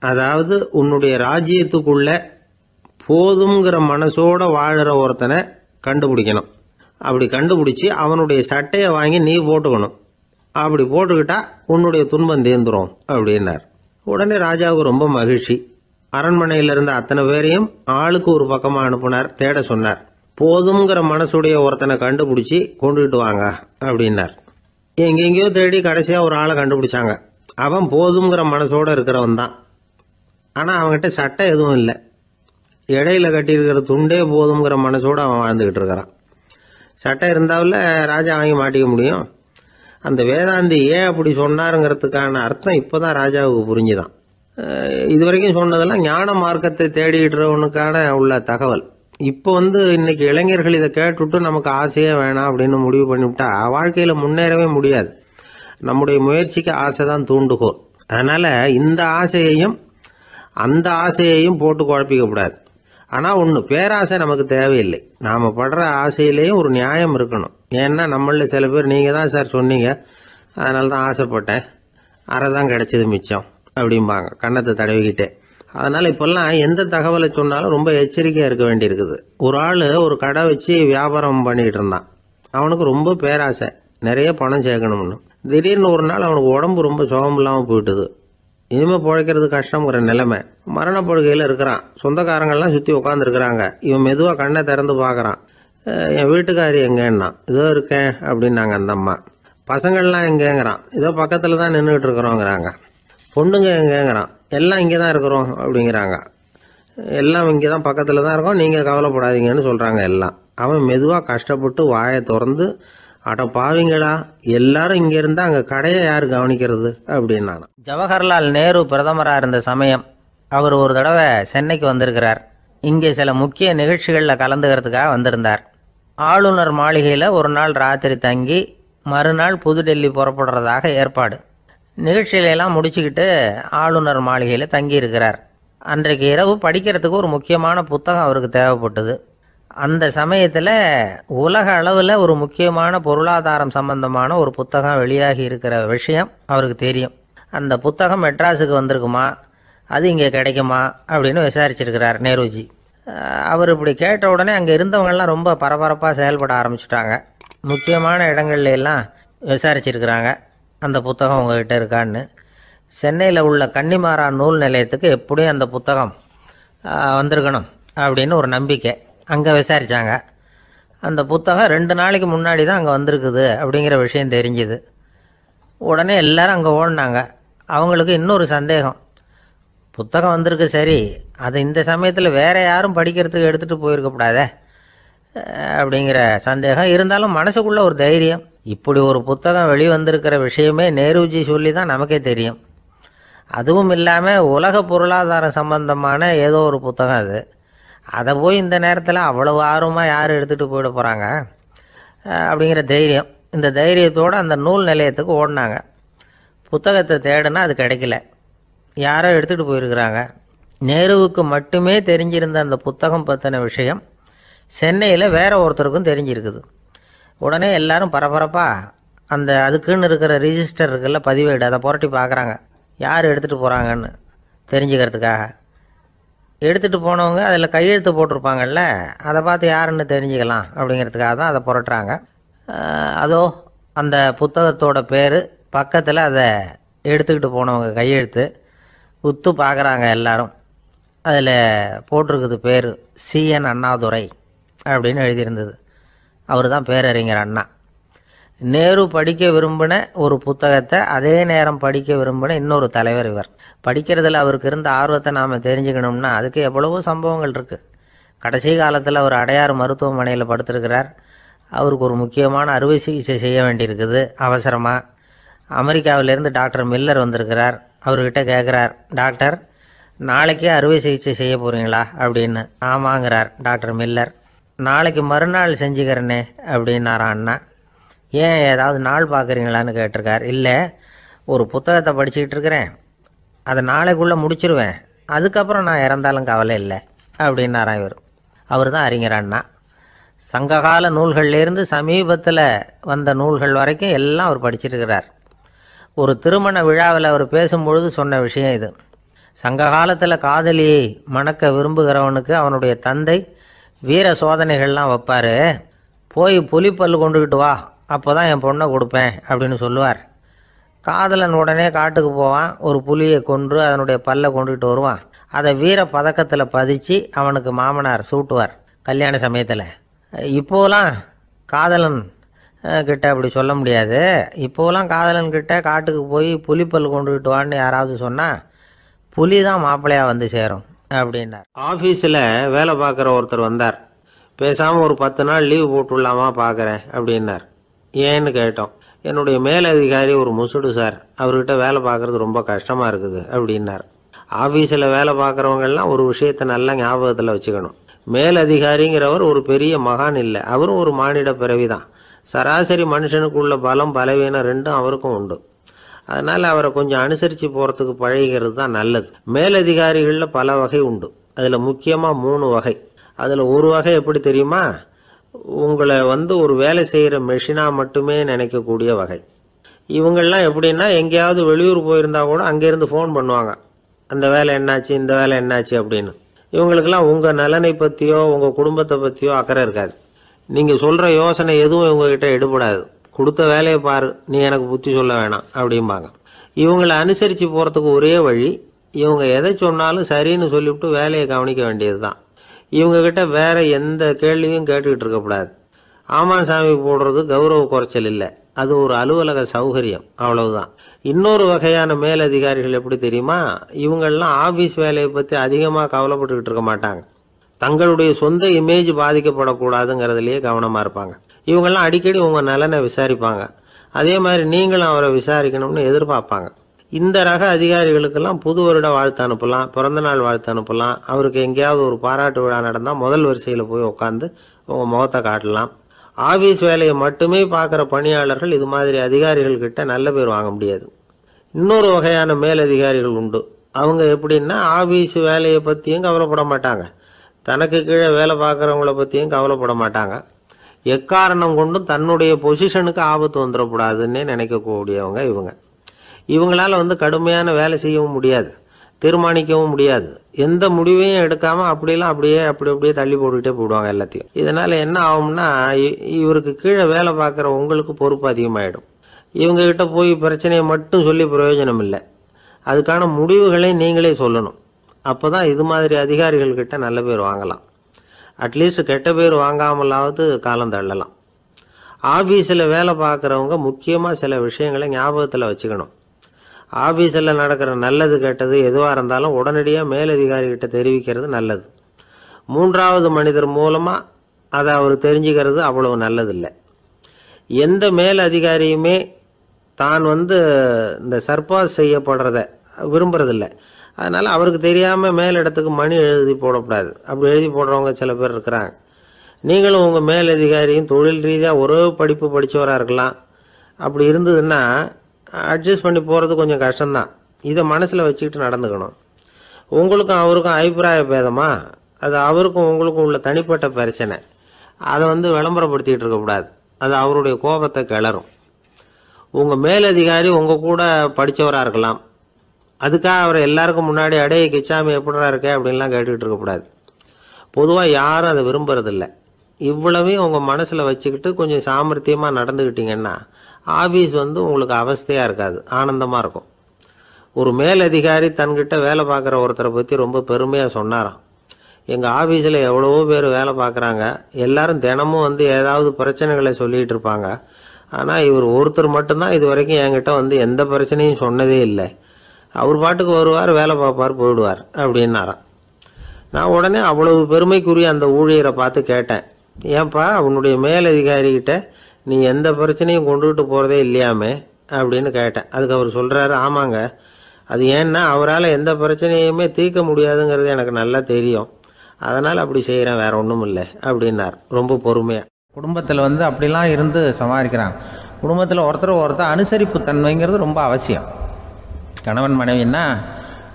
அதாவது உன்னுடைய ராஜ்யத்துக்குள்ள போதுங்கிற மனசோட வாழுற ஒருத்தனை கண்டுபிடிக்கணும். அப்படி கண்டுபிடிச்சி அவனுடைய சட்டையை வாங்கி நீ போட்டுக்கணும். அப்படி போட்டுக்கிட்டா உன்னுடைய துன்பம் தீர்ந்துரும் அப்படின்னார். உடனே ராஜாவுக்கு ரொம்ப மகிழ்ச்சி. அரண்மனையில் இருந்த அத்தனை பேரையும் ஆளுக்கு ஒரு பக்கமாக அனுப்புனார். தேட சொன்னார். போதுங்கிற மனசுடைய ஒருத்தனை கண்டுபிடிச்சி கொண்டுகிட்டு வாங்க அப்படின்னார். எங்கெங்கேயோ தேடி கடைசியாக ஒரு ஆளை கண்டுபிடிச்சாங்க. அவன் போதுங்கிற மனசோட இருக்கிறவன் தான். ஆனால் அவன்கிட்ட சட்டை எதுவும் இல்லை. இடையில கட்டியிருக்கிற துண்டே போதுங்கிற மனசோடு அவன் வாழ்ந்துக்கிட்டு இருக்கிறான். சட்டை இருந்தாவில் ராஜா வாங்கி மாட்டிக்க முடியும். அந்த வேதாந்தி ஏன் அப்படி சொன்னாருங்கிறதுக்கான அர்த்தம் இப்போ தான் ராஜாவுக்கு புரிஞ்சுதான். இது வரைக்கும் சொன்னதெல்லாம் ஞான மார்க்கத்தை தேடிடுறவனுக்கான உள்ள தகவல். இப்போ இன்னைக்கு இளைஞர்கள் இதை கேட்டுவிட்டு நமக்கு ஆசையே வேணாம் அப்படின்னு முடிவு பண்ணிவிட்டா வாழ்க்கையில் முன்னேறவே முடியாது. நம்முடைய முயற்சிக்கு ஆசை தான் தூண்டுகோல். அதனால் இந்த ஆசையையும் அந்த ஆசையையும் போட்டு குழப்பிக்கக்கூடாது. ஆனால் ஒன்று, பேராசை நமக்கு தேவையில்லை. நாம் படுற ஆசையிலேயும் ஒரு நியாயம் இருக்கணும். ஏன்னா நம்மளில் சில பேர் நீங்கள் தான் சார் சொன்னீங்க, அதனால தான் ஆசைப்பட்டேன், அரை தான் கிடச்சிது மிச்சம் அப்படிம்பாங்க கன்னத்தை தடவிக்கிட்டே. அதனால் இப்போல்லாம் எந்த தகவலை சொன்னாலும் ரொம்ப எச்சரிக்கையாக இருக்க வேண்டியிருக்குது. ஒரு ஆள் ஒரு கடை வச்சு வியாபாரம் பண்ணிக்கிட்டு இருந்தான். அவனுக்கு ரொம்ப பேராசை, நிறைய பணம் சேர்க்கணும்னு. திடீர்னு ஒரு நாள் அவனுக்கு உடம்பு ரொம்ப சுகம் இல்லாமல் போயிட்டுது. இனிமேல் பிழைக்கிறது கஷ்டங்கிற நிலைமை. மரணப்படுகையில் இருக்கிறான். சொந்தக்காரங்கள்லாம் சுற்றி உட்காந்துருக்குறாங்க. இவன் மெதுவாக கண்ணை திறந்து பார்க்குறான். என் வீட்டுக்காரி எங்கேன்னா, இதோ இருக்கேன் அப்படின்னாங்க அந்த அம்மா. பசங்கள்லாம் எங்கேங்கிறான். இதோ பக்கத்தில் தான் நின்றுக்கிட்டு இருக்கிறோங்கிறாங்க. பொண்ணுங்க எங்கேங்கிறான். எல்லாம் இங்கே தான் இருக்கிறோம் அப்படிங்கிறாங்க. எல்லாம் இங்கே தான் பக்கத்தில் தான் இருக்கோம், நீங்கள் கவலைப்படாதீங்கன்னு சொல்கிறாங்க எல்லாம். அவன் மெதுவாக கஷ்டப்பட்டு வாயை திறந்து, அட பாவிங்களா, எல்லாரும் இங்கே இருந்தால் அங்கே கடையை யார் கவனிக்கிறது அப்படின்னான். ஜவஹர்லால் நேரு பிரதமராக இருந்த சமயம் அவர் ஒரு தடவை சென்னைக்கு வந்திருக்கிறார். இங்கே சில முக்கிய நிகழ்ச்சிகளில் கலந்துக்கிறதுக்காக வந்திருந்தார். ஆளுநர் மாளிகையில் ஒரு நாள் ராத்திரி தங்கி மறுநாள் புதுடெல்லி புறப்படுறதாக ஏற்பாடு. நிகழ்ச்சியிலெல்லாம் முடிச்சுக்கிட்டு ஆளுநர் மாளிகையில் தங்கி இருக்கிறார். அன்றைக்கு இரவு படிக்கிறதுக்கு ஒரு முக்கியமான புத்தகம் அவருக்கு தேவைப்பட்டது. அந்த சமயத்தில் உலக அளவில் ஒரு முக்கியமான பொருளாதாரம் சம்பந்தமான ஒரு புத்தகம் வெளியாகி இருக்கிற விஷயம் அவருக்கு தெரியும். அந்த புத்தகம் மெட்ராஸுக்கு வந்திருக்குமா, அது இங்கே கிடைக்குமா அப்படின்னு விசாரிச்சிருக்கிறார் நேருஜி. அவர் இப்படி கேட்ட உடனே அங்கே இருந்தவங்கெல்லாம் ரொம்ப பரபரப்பாக செயல்பட ஆரம்பிச்சுட்டாங்க. முக்கியமான இடங்கள்ல எல்லாம் விசாரிச்சிருக்கிறாங்க, அந்த புத்தகம் உங்ககிட்ட இருக்கான்னு. சென்னையில் உள்ள கன்னிமாரா நூல் நிலையத்துக்கு எப்படியும் அந்த புத்தகம் வந்திருக்கணும் அப்படின்னு ஒரு நம்பிக்கை. அங்கே விசாரித்தாங்க. அந்த புத்தகம் 2 நாளைக்கு முன்னாடி தான் அங்கே வந்திருக்குது அப்படிங்கிற விஷயம் தெரிஞ்சுது. உடனே எல்லாரும் அங்கே ஓடினாங்க. அவங்களுக்கு இன்னொரு சந்தேகம், புத்தகம் வந்திருக்கு சரி, அது இந்த சமயத்தில் வேறு யாரும் படிக்கிறதுக்கு எடுத்துகிட்டு போயிருக்கக்கூடாதே அப்படிங்கிற சந்தேகம் இருந்தாலும் மனசுக்குள்ளே ஒரு தைரியம். இப்படி ஒரு புத்தகம் வெளிவந்திருக்கிற விஷயமே நேருஜி சொல்லி தான் நமக்கே தெரியும். அதுவும் இல்லாமல் உலக பொருளாதாரம் சம்பந்தமான ஏதோ ஒரு புத்தகம் அது. அதை போய் இந்த நேரத்தில் அவ்வளவு ஆர்வமாக யார் எடுத்துகிட்டு போயிட போகிறாங்க அப்படிங்கிற தைரியம். இந்த தைரியத்தோடு அந்த நூல் நிலையத்துக்கு ஓடினாங்க. புத்தகத்தை தேடினா அது கிடைக்கல, யாரோ எடுத்துகிட்டு போயிருக்கிறாங்க. நேருவுக்கு மட்டுமே தெரிஞ்சிருந்த அந்த புத்தகம் பற்றின விஷயம் சென்னையில் வேற ஒருத்தருக்கும் தெரிஞ்சிருக்குது. உடனே எல்லாரும் பரபரப்பாக அந்த அதுக்குன்னு இருக்கிற ரிஜிஸ்டர் இருக்குல்ல, பதிவேடு, அதை புரட்டி பார்க்குறாங்க யார் எடுத்துகிட்டு போகிறாங்கன்னு தெரிஞ்சுக்கிறதுக்காக. எடுத்துகிட்டு போனவங்க அதில் கையெழுத்து போட்டிருப்பாங்கல்ல, அதை பார்த்து யாருன்னு தெரிஞ்சுக்கலாம் அப்படிங்கிறதுக்காக தான் அதை புரட்டுறாங்க. அதோ அந்த புத்தகத்தோட பேர் பக்கத்தில் அதை எடுத்துக்கிட்டு போனவங்க கையெழுத்து உத்து பார்க்குறாங்க எல்லாரும். அதில் போட்டிருக்குது பேர் CN அண்ணாதுரை அப்படின்னு எழுதியிருந்தது. அவர் தான் பேரறிஞர் அண்ணா. நேரு படிக்க விரும்பின ஒரு புத்தகத்தை அதே நேரம் படிக்க விரும்பின இன்னொரு தலைவர் இவர். படிக்கிறதுல அவருக்கு இருந்த ஆர்வத்தை நாம் தெரிஞ்சுக்கணும்னா அதுக்கு எவ்வளவோ சம்பவங்கள் இருக்குது. கடைசி காலத்தில் அவர் அடையாறு மருத்துவமனையில் படுத்திருக்கிறார். அவருக்கு ஒரு முக்கியமான அறுவை சிகிச்சை செய்ய வேண்டியிருக்குது அவசரமாக. அமெரிக்காவிலேருந்து டாக்டர் மில்லர் வந்திருக்கிறார். அவர்கிட்ட கேட்குறார், டாக்டர் நாளைக்கே அறுவை சிகிச்சை செய்ய போகிறீங்களா அப்படின்னு. ஆமாங்கிறார் டாக்டர் மில்லர். நாளைக்கு மறுநாள் செஞ்சுக்கிறேனே அப்படின்னாரான் அண்ணா. ஏன் ஏதாவது நாள் பார்க்குறீங்களான்னு கேட்டிருக்கார். இல்லை, ஒரு புத்தகத்தை படிச்சுக்கிட்டு இருக்கிறேன், அதை நாளைக்குள்ளே முடிச்சிருவேன், அதுக்கப்புறம் நான் இறந்தாலும் கவலை இல்லை அப்படின்னாரான் இவர். அவர் தான் அறிஞர் அண்ணா. சங்ககால நூல்கள்லேருந்து சமீபத்தில் வந்த நூல்கள் வரைக்கும் எல்லாம் அவர் படிச்சிருக்கிறார். ஒரு திருமண விழாவில் அவர் பேசும்பொழுது சொன்ன விஷயம் இது. சங்க காலத்தில் காதலியை மணக்க விரும்புகிறவனுக்கு அவனுடைய தந்தை வீர சோதனைகள்லாம் வைப்பார். போய் புலிப்பல் கொண்டுக்கிட்டு வா, அப்போ தான் என் பொண்ணை கொடுப்பேன் அப்படின்னு சொல்லுவார். காதலன் உடனே காட்டுக்கு போவான், ஒரு புலியை கொன்று அதனுடைய பல்லை கொண்டுக்கிட்டு வருவான். அதை வீர பதக்கத்தில் பதிச்சு அவனுக்கு மாமனார் சூட்டுவார் கல்யாண சமயத்தில். இப்போலாம் காதலன் கிட்ட அப்படி சொல்ல முடியாது. இப்போலாம் காதலன்கிட்ட காட்டுக்கு போய் புலிப்பல் கொண்டுக்கிட்டு வான்னு யாராவது சொன்னால் புலி தான் மாப்பிள்ளையாக வந்து சேரும் அப்படின்னார். ஆஃபீஸில் வேலை பார்க்குற ஒருத்தர் வந்தார். பேசாமல் ஒரு 10 நாள் லீவு போட்டுடலாமா பார்க்குறேன் அப்படின்னார். ஏன்னு கேட்டோம். என்னுடைய மேலதிகாரி ஒரு முசுடு சார், அவர்கிட்ட வேலை பார்க்குறது ரொம்ப கஷ்டமாக இருக்குது அப்படின்னார். ஆஃபீஸில் வேலை பார்க்குறவங்கெல்லாம் ஒரு விஷயத்தை நல்லா ஞாபகத்தில் வச்சுக்கணும். மேலதிகாரிங்கிறவர் ஒரு பெரிய மகான் இல்லை, அவரும் ஒரு மானிட பிறவி தான். சராசரி மனுஷனுக்குள்ள பலம் பலவீனம் ரெண்டும் அவருக்கும் உண்டு. அதனால் அவரை கொஞ்சம் அனுசரித்து போகிறதுக்கு பழகிறது தான் நல்லது. மேலதிகாரிகளில் பல வகை உண்டு. அதில் முக்கியமாக 3 வகை. அதில் ஒரு வகை எப்படி தெரியுமா? உங்களை ஒரு வேலை செய்கிற மெஷினாக மட்டுமே நினைக்கக்கூடிய வகை. இவங்கெல்லாம் எப்படின்னா, எங்கேயாவது வெளியூர் போயிருந்தா கூட அங்கேருந்து ஃபோன் பண்ணுவாங்க, அந்த வேலை என்னாச்சு, இந்த வேலை என்னாச்சு அப்படின்னு. இவங்களுக்கெல்லாம் உங்கள் நலனை பற்றியோ உங்கள் குடும்பத்தை பற்றியோ அக்கறை இருக்காது. நீங்கள் சொல்கிற யோசனை எதுவும் இவங்ககிட்ட எடுபடாது. கொடுத்த வேலையை பாரு, நீ எனக்கு புத்தி சொல்ல வேணாம் அப்படிம்பாங்க. இவங்களை அனுசரித்து போகிறதுக்கு ஒரே வழி, இவங்க எதை சொன்னாலும் சரின்னு சொல்லிவிட்டு வேலையை கவனிக்க வேண்டியது தான். இவங்ககிட்ட வேற எந்த கேள்வியும் கேட்டுக்கிட்டு இருக்கக்கூடாது. ஆமாம் சாமி போடுறது கௌரவ குறைச்சல் இல்லை, அது ஒரு அலுவலக சௌகரியம், அவ்வளவுதான். இன்னொரு வகையான மேலதிகாரிகள் எப்படி தெரியுமா? இவங்கெல்லாம் ஆஃபீஸ் வேலையை பற்றி அதிகமாக கவலைப்பட்டுக்கிட்டு இருக்க மாட்டாங்க. தங்களுடைய சொந்த இமேஜ் பாதிக்கப்படக்கூடாதுங்கிறதுலையே கவனமாக இருப்பாங்க. இவங்கெல்லாம் அடிக்கடி உங்கள் நலனை விசாரிப்பாங்க. அதே மாதிரி நீங்களும் அவரை விசாரிக்கணும்னு எதிர்பார்ப்பாங்க. இந்த ரக அதிகாரிகளுக்கெல்லாம் புது வருட வாழ்த்து அனுப்பலாம், பிறந்தநாள் வாழ்த்து அனுப்பலாம். அவருக்கு எங்கேயாவது ஒரு பாராட்டு விழா நடந்தால் முதல் வரிசையில் போய் உட்காந்து உங்கள் முகத்தை காட்டலாம். ஆஃபீஸ் வேலையை மட்டுமே பார்க்குற பணியாளர்கள் இது மாதிரி அதிகாரிகள்கிட்ட நல்ல பேர் வாங்க முடியாது. இன்னொரு வகையான மேலதிகாரிகள் உண்டு. அவங்க எப்படின்னா, ஆஃபீஸ் வேலையை பற்றியும் கவலைப்பட மாட்டாங்க, தனக்கு கீழே வேலை பார்க்குறவங்கள பற்றியும் கவலைப்பட மாட்டாங்க. எக்காரணம் கொண்டும் தன்னுடைய பொசிஷனுக்கு ஆபத்து வந்துடக்கூடாதுன்னே நினைக்கக்கூடியவங்க இவங்க. இவங்களால் கடுமையான வேலை செய்யவும் முடியாது, தீர்மானிக்கவும் முடியாது. எந்த முடிவையும் எடுக்காமல் அப்படியே தள்ளி போட்டுக்கிட்டே போடுவாங்க எல்லாத்தையும். இதனால் என்ன ஆகும்னா, இவருக்கு கீழே வேலை பார்க்குற உங்களுக்கு பொறுப்பு அதிகமாகிடும். இவங்ககிட்ட போய் பிரச்சனையை மட்டும் சொல்லி பிரயோஜனம் இல்லை, அதுக்கான முடிவுகளை நீங்களே சொல்லணும். அப்போ தான் இது மாதிரி அதிகாரிகள்கிட்ட நல்ல பேர் வாங்கலாம். அட்லீஸ்ட் கெட்ட பேர் வாங்காமலாவது காலம் தள்ளலாம். ஆஃபீஸில் வேலை பார்க்குறவங்க முக்கியமாக சில விஷயங்களை ஞாபகத்தில் வச்சுக்கணும். ஆஃபீஸில் நடக்கிற நல்லது கெட்டது எதுவாக இருந்தாலும் உடனடியாக மேலதிகாரிகிட்ட தெரிவிக்கிறது நல்லது. 3வது மனிதர் மூலமாக அதை அவர் தெரிஞ்சுக்கிறது அவ்வளவு நல்லதில்லை. எந்த மேலதிகாரியுமே தான் இந்த சர்பாஸ் செய்யப்படுறத விரும்புறதில்லை. அதனால் அவருக்கு தெரியாமல் மேலிடத்துக்கு மணி எழுதி போடக்கூடாது. அப்படி எழுதி போடுறவங்க சில பேர் இருக்கிறாங்க. நீங்களும் உங்கள் மேலதிகாரியும் தொழில் ரீதியாக ஒரே படிப்பு படித்தவராக இருக்கலாம். அப்படி இருந்ததுன்னா அட்ஜஸ்ட் பண்ணி போகிறது கொஞ்சம் கஷ்டம்தான். இதை மனசில் வச்சுக்கிட்டு நடந்துக்கணும். உங்களுக்கும் அவருக்கும் அபிப்பிராய பேதமா, அது அவருக்கும் உங்களுக்கும் உள்ள தனிப்பட்ட பிரச்சனை, அதை விளம்பரப்படுத்திக்கிட்டு இருக்கக்கூடாது. அது அவருடைய கோபத்தை கிளறும். உங்கள் மேலதிகாரி உங்கள் கூட படித்தவராக இருக்கலாம், அதுக்காக அவரை எல்லாருக்கும் முன்னாடி அடைய கிச்சாமி எப்படா இருக்க அப்படின்லாம் கேட்டுக்கிட்டு இருக்கக்கூடாது. பொதுவாக யாரும் அதை விரும்புறதில்லை. இவ்வளவையும் உங்கள் மனசில் வச்சுக்கிட்டு கொஞ்சம் சாமர்த்தியமாக நடந்துக்கிட்டிங்கன்னா ஆஃபீஸ் உங்களுக்கு அவஸ்தையாக இருக்காது, ஆனந்தமாக இருக்கும். ஒரு மேலதிகாரி தன்கிட்ட வேலை பார்க்குற ஒருத்தரை பற்றி ரொம்ப பெருமையாக சொன்னாராம். எங்கள் ஆஃபீஸில் எவ்வளவோ பேர் வேலை பார்க்குறாங்க, எல்லாரும் தினமும் ஏதாவது பிரச்சனைகளை சொல்லிகிட்டு இருப்பாங்க. ஆனால் இவர் ஒருத்தர் மட்டும்தான் இது வரைக்கும் என்கிட்ட எந்த பிரச்சனையும் சொன்னதே இல்லை. அவர் பாட்டுக்கு வருவார், வேலை பார்ப்பார், போயிடுவார் அப்படின்னாராம். நான் உடனே அவ்வளவு பெருமைக்குரிய அந்த ஊழியரை பார்த்து கேட்டேன், ஏன்பா உன்னுடைய மேலதிகாரிகிட்ட நீ எந்த பிரச்சனையும் கொண்டுகிட்டு போகிறதே இல்லையாமே அப்படின்னு கேட்டேன். அதுக்கு அவர் சொல்கிறாரு, ஆமாங்க, அது ஏன்னா அவரால் எந்த பிரச்சனையுமே தீர்க்க முடியாதுங்கிறது எனக்கு நல்லா தெரியும், அதனால் அப்படி செய்கிறேன், வேற ஒன்றும் இல்லை அப்படின்னார் ரொம்ப பொறுமையாக. குடும்பத்தில் அப்படிலாம் இருந்து சமாளிக்கிறாங்க. குடும்பத்தில் ஒருத்தர் அனுசரிப்பு தன்மைங்கிறது ரொம்ப அவசியம். கணவன் மனைவின்னா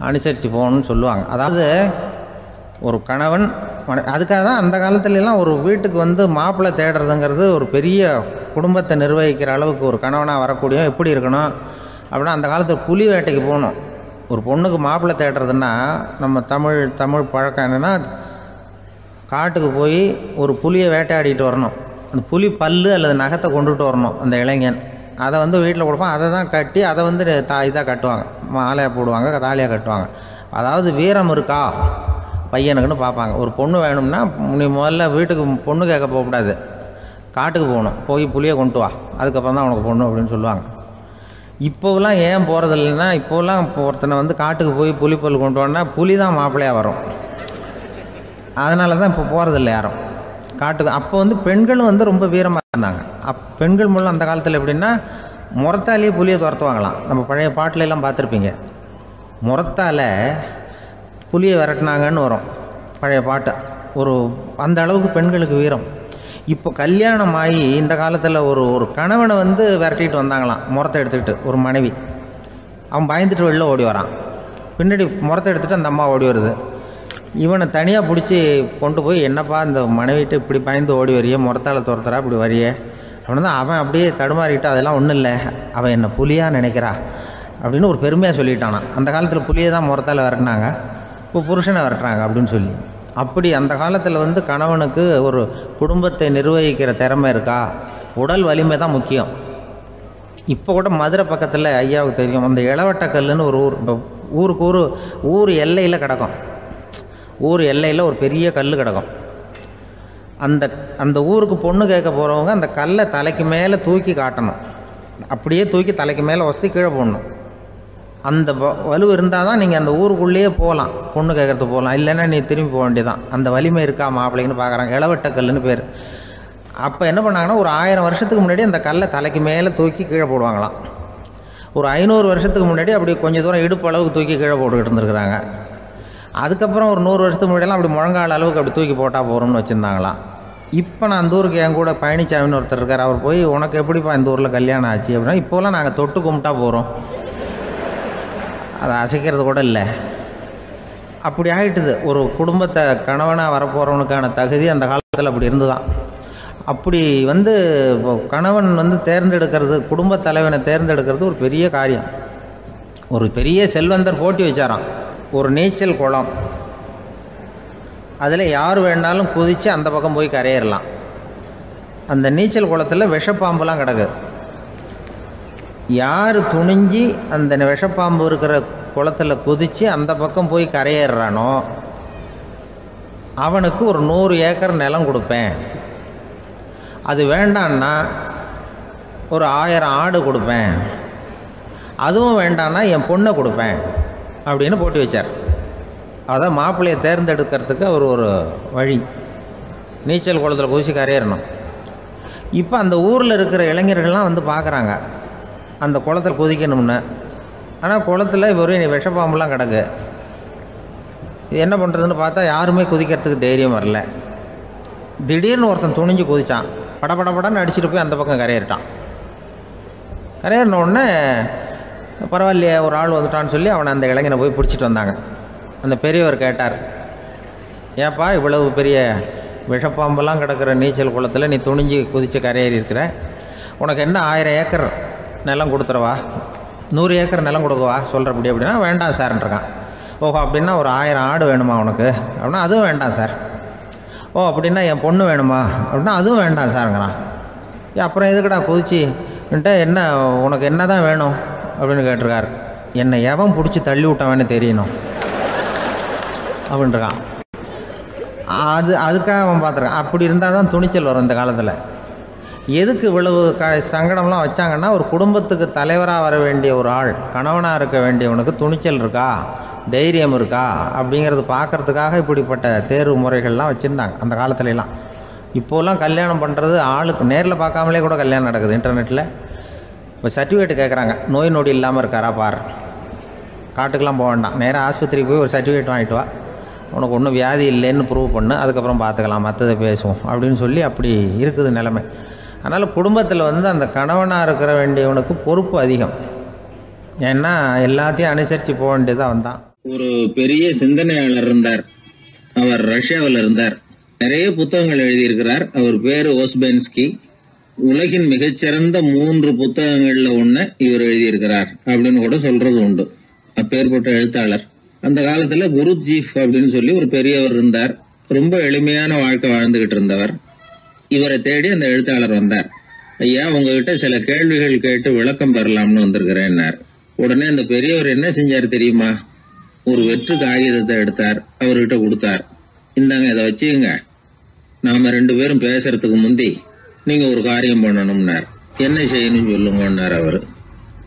அனுசரித்து போகணும்னு சொல்லுவாங்க. அதாவது ஒரு கணவன் அதுக்காக தான் அந்த காலத்துலலாம் ஒரு வீட்டுக்கு மாப்பிள்ளை தேடுறதுங்கிறது ஒரு பெரிய குடும்பத்தை நிர்வகிக்கிற அளவுக்கு ஒரு கணவனாக வரக்கூடிய எப்படி இருக்கணும் அப்படின்னா, அந்த காலத்தில் புலி வேட்டைக்கு போகணும். ஒரு பொண்ணுக்கு மாப்பிள்ளை தேடுறதுன்னா நம்ம தமிழ் பழக்கம் என்னென்னா, காட்டுக்கு போய் ஒரு புலியை வேட்டையாடிட்டு வரணும். அந்த புலி பல்லு அல்லது நகத்தை கொண்டுட்டு வரணும் அந்த இளைஞன். அதை வீட்டில் கொடுப்பான். அதை தான் கட்டி அதை இதாக கட்டுவாங்க, மாலையாக போடுவாங்க, தாலியாக கட்டுவாங்க. அதாவது வீரம் இருக்கா பையனுக்குன்னு பார்ப்பாங்க. ஒரு பொண்ணு வேணும்னா நீ முதல்ல வீட்டுக்கு பொண்ணு கேட்க போகக்கூடாது, காட்டுக்கு போகணும், போய் புலியை கொண்டு வா, அதுக்கப்புறம் தான் உனக்கு பொண்ணு அப்படின்னு சொல்லுவாங்க. இப்போவெல்லாம் ஏன் போகிறது இல்லைன்னா, இப்போலாம் ஒருத்தனை காட்டுக்கு போய் புலிப்பல் கொண்டு வானா புலி தான் மாப்பிள்ளையாக வரும். அதனால தான் இப்போ போகிறதில்ல யாரும் காட்டுக்கு. அப்போ பெண்களும் ரொம்ப வீரமாக இருந்தாங்க. பெண்கள் மூலம் அந்த காலத்தில் எப்படின்னா, முறத்தாலேயே புலியை துரத்துவாங்களாம். நம்ம பழைய பாட்டிலெல்லாம் பார்த்துருப்பீங்க, முறத்தால் புலியை விரட்டினாங்கன்னு வரும் பழைய பாட்டு. அந்த அளவுக்கு பெண்களுக்கு வீரம். இப்போ கல்யாணம் ஆகி இந்த காலத்தில் ஒரு கணவனை விரட்டிட்டு வந்தாங்களாம் முறத்தை எடுத்துக்கிட்டு. ஒரு மனைவி அவன் பயந்துட்டு வெளில ஓடி வரான், பின்னாடி முறத்தை எடுத்துகிட்டு அந்த அம்மா ஓடி வருது. இவனை தனியாக பிடிச்சி கொண்டு போய், என்னப்பா இந்த மனைவிட்டு இப்படி பயந்து ஓடி வரையே, முறத்தால் துரத்துறா இப்படி வரையே அப்படின்னு தான் அவன் அப்படியே தடுமாறிக்கிட்டு, அதெல்லாம் ஒன்றும் இல்லை, அவன் என்ன புலியாக நினைக்கிறா அப்படின்னு ஒரு பெருமையாக சொல்லிட்டானான். அந்த காலத்தில் புலியை தான் முறத்தால் விரட்டினாங்க, இப்போ புருஷனை விரட்டுறாங்க அப்படின்னு சொல்லி. அப்படி அந்த காலத்தில் கணவனுக்கு ஒரு குடும்பத்தை நிர்வகிக்கிற திறமை இருக்கா, உடல் வலிமை தான் முக்கியம். இப்போ கூட மதுரை பக்கத்தில் ஐயாவுக்கு தெரியும், அந்த இளவட்டக்கல்லுன்னு ஒரு ஊருக்கு ஊர் எல்லையில் கிடக்கும். ஊர் எல்லையில் ஒரு பெரிய கல் கிடக்கும். அந்த ஊருக்கு பொண்ணு கேட்க போகிறவங்க அந்த கல்லை தலைக்கு மேலே தூக்கி காட்டணும், அப்படியே தூக்கி தலைக்கு மேலே வசதி கீழே போடணும். அந்த வலு இருந்தால் தான் நீங்கள் அந்த ஊருக்குள்ளேயே போகலாம், பொண்ணு கேட்குறதுக்கு போகலாம். இல்லைன்னா நீ திரும்பி போக வேண்டியதான். அந்த வலிமை இருக்கா மாப்பிள்ளைங்கன்னு பார்க்குறாங்க. இளவட்டக்கல்லுன்னு பேர். அப்போ என்ன பண்ணாங்கன்னா, ஒரு 1000 வருஷத்துக்கு முன்னாடி அந்த கல்லை தலைக்கு மேலே தூக்கி கீழே போடுவாங்களாம். ஒரு 500 வருஷத்துக்கு முன்னாடி அப்படி கொஞ்சம் தூரம் இடுப்பு அளவுக்கு தூக்கி கீழே போட்டுக்கிட்டு இருந்துருக்குறாங்க. அதுக்கப்புறம் ஒரு 100 வருஷத்துக்கு முன்னாடியெல்லாம் அப்படி முழங்கால் அளவுக்கு அப்படி தூக்கி போட்டால் போகிறோம்னு வச்சுருந்தாங்களாம். இப்போ நான் அந்த ஊருக்கு என் கூட பழனிசாமின்னு ஒருத்தர் இருக்கார். அவர் போய், உனக்கு எப்படிப்பா இந்த ஊரில் கல்யாணம் ஆச்சு அப்படின்னா, இப்போலாம் நாங்கள் தொட்டு கும்பிட்டா போகிறோம், அதை அசைக்கிறது கூட இல்லை. அப்படி ஆகிட்டுது. ஒரு குடும்பத்தை கணவனாக வரப்போகிறவனுக்கான தகுதி அந்த காலத்தில் அப்படி இருந்துதான். அப்படி கணவன் தேர்ந்தெடுக்கிறது, குடும்பத் தலைவனை தேர்ந்தெடுக்கிறது ஒரு பெரிய காரியம். ஒரு பெரிய செல்வந்தர் போட்டி வச்சாராம், ஒரு நீச்சல் குளம், அதில் யார் வேணாலும் குதித்து அந்த பக்கம் போய் கரையேறலாம். அந்த நீச்சல் குளத்தில் விஷப்பாம்புலாம் கிடக்கு. யார் துணிஞ்சி அந்த விஷப்பாம்பு இருக்கிற குளத்தில் குதித்து அந்த பக்கம் போய் கரையேறானோ அவனுக்கு ஒரு 100 ஏக்கர் நிலம் கொடுப்பேன், அது வேண்டான்னா ஒரு 1000 ஆடு கொடுப்பேன், அதுவும் வேண்டான்னா என் பொண்ணை கொடுப்பேன் அப்படின்னு போட்டி வச்சார். அதான் மாப்பிள்ளையை தேர்ந்தெடுக்கிறதுக்கு அவர் ஒரு வழி, நீச்சல் குளத்தில் குதித்து கரையேறணும். இப்போ அந்த ஊரில் இருக்கிற இளைஞர்கள்லாம் பார்க்குறாங்க அந்த குளத்தில் குதிக்கணும்னு. ஆனால் குளத்தில் ஒரே விஷப்பாம்புலாம் கிடக்கு. இது என்ன பண்ணுறதுன்னு பார்த்தா யாருமே குதிக்கிறதுக்கு தைரியம் வரல. திடீர்னு ஒருத்தன் துணிஞ்சு குதித்தான், படபடன்னு அடிச்சுட்டு போய் அந்த பக்கம் கரையேறிட்டான். கரையேறின உடனே பரவாயில்லையே ஒரு ஆள் வந்துட்டான்னு சொல்லி அவனை அந்த இளைஞனை போய் பிடிச்சிட்டு வந்தாங்க. அந்த பெரியவர் கேட்டார், ஏப்பா இவ்வளவு பெரிய விஷப்பாம்பெல்லாம் கிடக்கிற நீச்சல் குளத்தில் நீ துணிஞ்சு குதித்து கரையேறி இருக்கிற, உனக்கு என்ன 1000 ஏக்கர் நிலம் கொடுத்துருவா, 100 ஏக்கர் நிலம் கொடுக்குவா சொல்கிறப்படி அப்படின்னா, வேண்டாம் சார்ன்றான். ஓஹோ அப்படின்னா ஒரு 1000 ஆடு வேணுமா உனக்கு அப்படின்னா, அதுவும் வேண்டாம் சார். ஓ அப்படின்னா என் பொண்ணு வேணுமா அப்படின்னா அதுவும் வேண்டாம் சாருங்கிறான். அப்புறம் எதுக்குடா குதிச்சுன்ட்டு என்ன உனக்கு என்ன தான் வேணும் அப்படின்னு கேட்டிருக்கார். என்னை எவன் பிடிச்சி தள்ளி விட்டவன்னு தெரியணும் அப்படின்ட்டுருக்கான். அதுக்காக அவன் பார்த்துருக்கான். அப்படி இருந்தால் தான் துணிச்சல் வரும் இந்த காலத்தில். எதுக்கு இவ்வளவு சங்கடம்லாம் வச்சாங்கன்னா, ஒரு குடும்பத்துக்கு தலைவராக வர வேண்டிய ஒரு ஆள், கணவனாக இருக்க வேண்டியவனுக்கு துணிச்சல் இருக்கா, தைரியம் இருக்கா அப்படிங்கிறது பார்க்குறதுக்காக இப்படிப்பட்ட தேர்வு முறைகள்லாம் வச்சுருந்தாங்க அந்த காலத்துலலாம். இப்போலாம் கல்யாணம் பண்ணுறது ஆளுக்கு நேரில் பார்க்காமலே கூட கல்யாணம் நடக்குது இன்டர்நெட்டில். இப்போ சர்டிஃபிகேட் கேட்குறாங்க, நோய் நொடி இல்லாமல் இருக்காரா பார். காட்டுக்கெலாம் போக வேண்டாம், நேராக ஆஸ்பத்திரிக்கு போய் ஒரு சர்டிஃபிகேட் வாங்கிட்டு வா, உனக்கு ஒன்றும் வியாதி இல்லைன்னு ப்ரூவ் பண்ணு, அதுக்கப்புறம் பார்த்துக்கலாம், மற்றதை பேசுவோம் அப்படின்னு சொல்லி அப்படி இருக்குது நிலைமை. அதனால் குடும்பத்தில் அந்த கணவனாக இருக்கிற வேண்டியவனுக்கு பொறுப்பு அதிகம். ஏன்னா எல்லாத்தையும் அனுசரித்து போக வேண்டியதாக வந்தான். ஒரு பெரிய சிந்தனையாளர் இருந்தார். அவர் ரஷ்யாவில் இருந்தார். நிறைய புத்தகங்கள் எழுதியிருக்கிறார். அவர் பேரு ஓஸ்பென்ஸ்கி. உலகின் மிகச்சிறந்த 3 புத்தகங்கள்ல ஒண்ணு இவர் எழுதியிருக்கிறார் அப்படின்னு கூட சொல்றது உண்டு. அப்பேற்பட்ட எழுத்தாளர். அந்த காலத்துல குருஜீஃப் அப்படின்னு சொல்லி ஒரு பெரியவர் இருந்தார். ரொம்ப எளிமையான வாழ்க்கை வாழ்ந்துகிட்டு இருந்தவர். இவரை தேடி அந்த எழுத்தாளர் வந்தார். ஐயா, உங்ககிட்ட சில கேள்விகள் கேட்டு விளக்கம் பெறலாம்னு வந்திருக்கிறேன்னார். உடனே அந்த பெரியவர் என்ன செஞ்சார் தெரியுமா? ஒரு வெற்று காகிதத்தை எடுத்தார், அவர்கிட்ட கொடுத்தார். இந்தாங்க, இதை வச்சுக்கங்க, நாம 2 பேரும் பேசுறதுக்கு முந்தி நீங்க ஒரு காரியம் பண்ணணும்னார். என்ன செய்யணும்னு சொல்லுங்கன்னார் அவரு.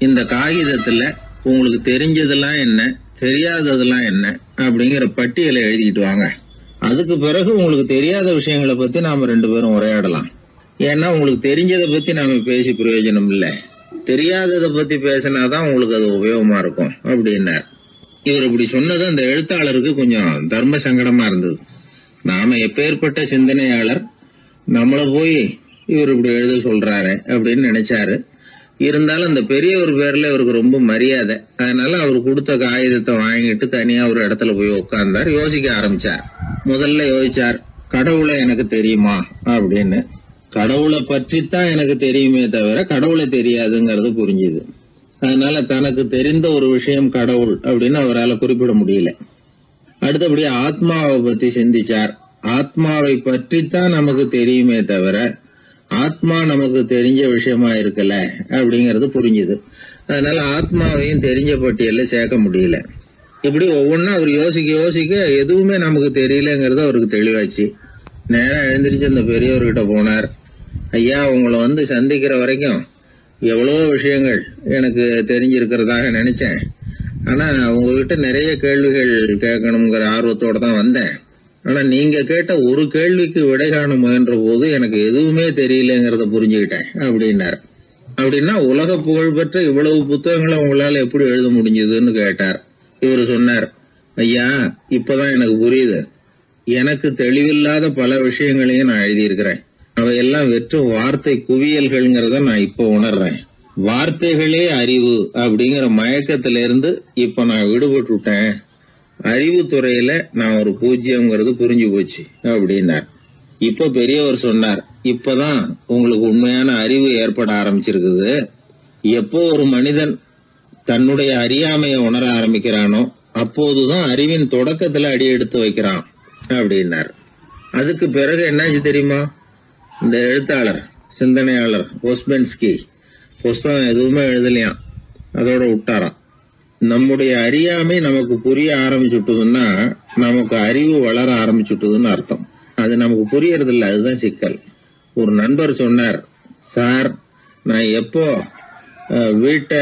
இந்த காகிதத்துல உங்களுக்கு தெரிஞ்சதெல்லாம் என்ன, தெரியாததெல்லாம் என்ன அப்படிங்கிற பட்டியலை எழுதிக்கிட்டு வாங்க. அதுக்கு பிறகு உங்களுக்கு தெரியாத விஷயங்களை பத்தி நாம 2 பேரும் உரையாடலாம். ஏன்னா உங்களுக்கு தெரிஞ்சதை பத்தி நாம பேசி பிரயோஜனம் இல்லை, தெரியாததை பத்தி பேசினாதான் உங்களுக்கு அது உபயோகமா இருக்கும் அப்படின்னார். இவர் இப்படி சொன்னது அந்த எழுத்தாளருக்கு கொஞ்சம் தர்ம சங்கடமா இருந்தது. நாம எப்பேற்பட்ட சிந்தனையாளர், நம்மள போய் இவர் இப்படி எழுத சொல்றாரு அப்படின்னு நினைச்சாரு. இருந்தாலும் அந்த பெரியவர் பேர்ல இவருக்கு ரொம்ப மரியாதை. அதனால அவர் கொடுத்த காகிதத்தை வாங்கிட்டு தனியா ஒரு இடத்துல போய் உட்கார்ந்தார். யோசிக்க ஆரம்பிச்சார். முதல்ல யோசிச்சார், கடவுளை எனக்கு தெரியுமா அப்படின்னு. கடவுளை பற்றித்தான் எனக்கு தெரியுமே தவிர கடவுளை தெரியாதுங்கிறது புரிஞ்சுது. அதனால தனக்கு தெரிந்த ஒரு விஷயம் கடவுள் அப்படின்னு அவரால் குறிப்பிட முடியல. அடுத்தபடி ஆத்மாவை பத்தி சிந்திச்சார். ஆத்மாவை பற்றித்தான் நமக்கு தெரியுமே தவிர ஆத்மா நமக்கு தெரிஞ்ச விஷயமா இருக்கல அப்படிங்கறது புரிஞ்சுது. அதனால ஆத்மாவையும் தெரிஞ்ச பட்டியல்ல சேர்க்க முடியல. இப்படி ஒவ்வொன்னா அவர் யோசிக்க யோசிக்க எதுவுமே நமக்கு தெரியலங்கிறது அவருக்கு தெளிவாச்சு. நேரம் எழுந்திரிச்சு அந்த பெரியவர்கிட்ட போனார். ஐயா, உங்களை சந்திக்கிற வரைக்கும் எவ்வளவோ விஷயங்கள் எனக்கு தெரிஞ்சிருக்கிறதாக நினைச்சேன். ஆனா உங்ககிட்ட நிறைய கேள்விகள் கேட்கணுங்கிற ஆர்வத்தோட தான் வந்தேன். ஆனா நீங்க கேட்ட ஒரு கேள்விக்கு விடை காண முயன்ற போது எனக்கு எதுவுமே தெரியலங்கிறத புரிஞ்சுக்கிட்டேன் அப்படின்னார். அப்படின்னா உலக புகழ்பெற்ற இவ்வளவு புத்தகங்களை உங்களால எப்படி எழுத முடிஞ்சதுன்னு கேட்டார். இவர் சொன்னார், ஐயா, இப்பதான் எனக்கு புரியுது. எனக்கு தெளிவில்லாத பல விஷயங்களையும் நான் எழுதியிருக்கிறேன். அவையெல்லாம் வெறும் வார்த்தை குவியல்கள்ங்கிறத நான் இப்ப உணர்றேன். வார்த்தைகளே அறிவு அப்படிங்கிற மயக்கத்திலிருந்து இப்ப நான் விடுபட்டுட்டேன். அறிவுத்துறையில நான் ஒரு பூஜ்யம்ங்கிறது புரிஞ்சு போச்சு அப்படின்னார். இப்ப பெரியவர் சொன்னார், இப்பதான் உங்களுக்கு உண்மையான அறிவு ஏற்பட ஆரம்பிச்சிருக்குது. எப்போ ஒரு மனிதன் தன்னுடைய அறியாமையை உணர ஆரம்பிக்கிறானோ அப்போதுதான் அறிவின் தொடக்கத்துல அடி எடுத்து வைக்கிறான் அப்படின்னார். அதுக்கு பிறகு என்னாச்சு தெரியுமா? இந்த எழுத்தாளர், சிந்தனையாளர் ஓஸ்பென்ஸ்கி புஸ்தகம் எதுவுமே எழுதலையாம், அதோட விட்டாராம். நம்முடைய அறியாமை நமக்கு புரிய ஆரம்பிச்சுட்டுதுன்னா நமக்கு அறிவு வளர ஆரம்பிச்சுட்டுதுன்னு அர்த்தம். அது நமக்கு புரியறது இல்லை, அதுதான் சிக்கல். ஒரு நண்பர் சொன்னார், சார், நான் எப்போ வீட்டை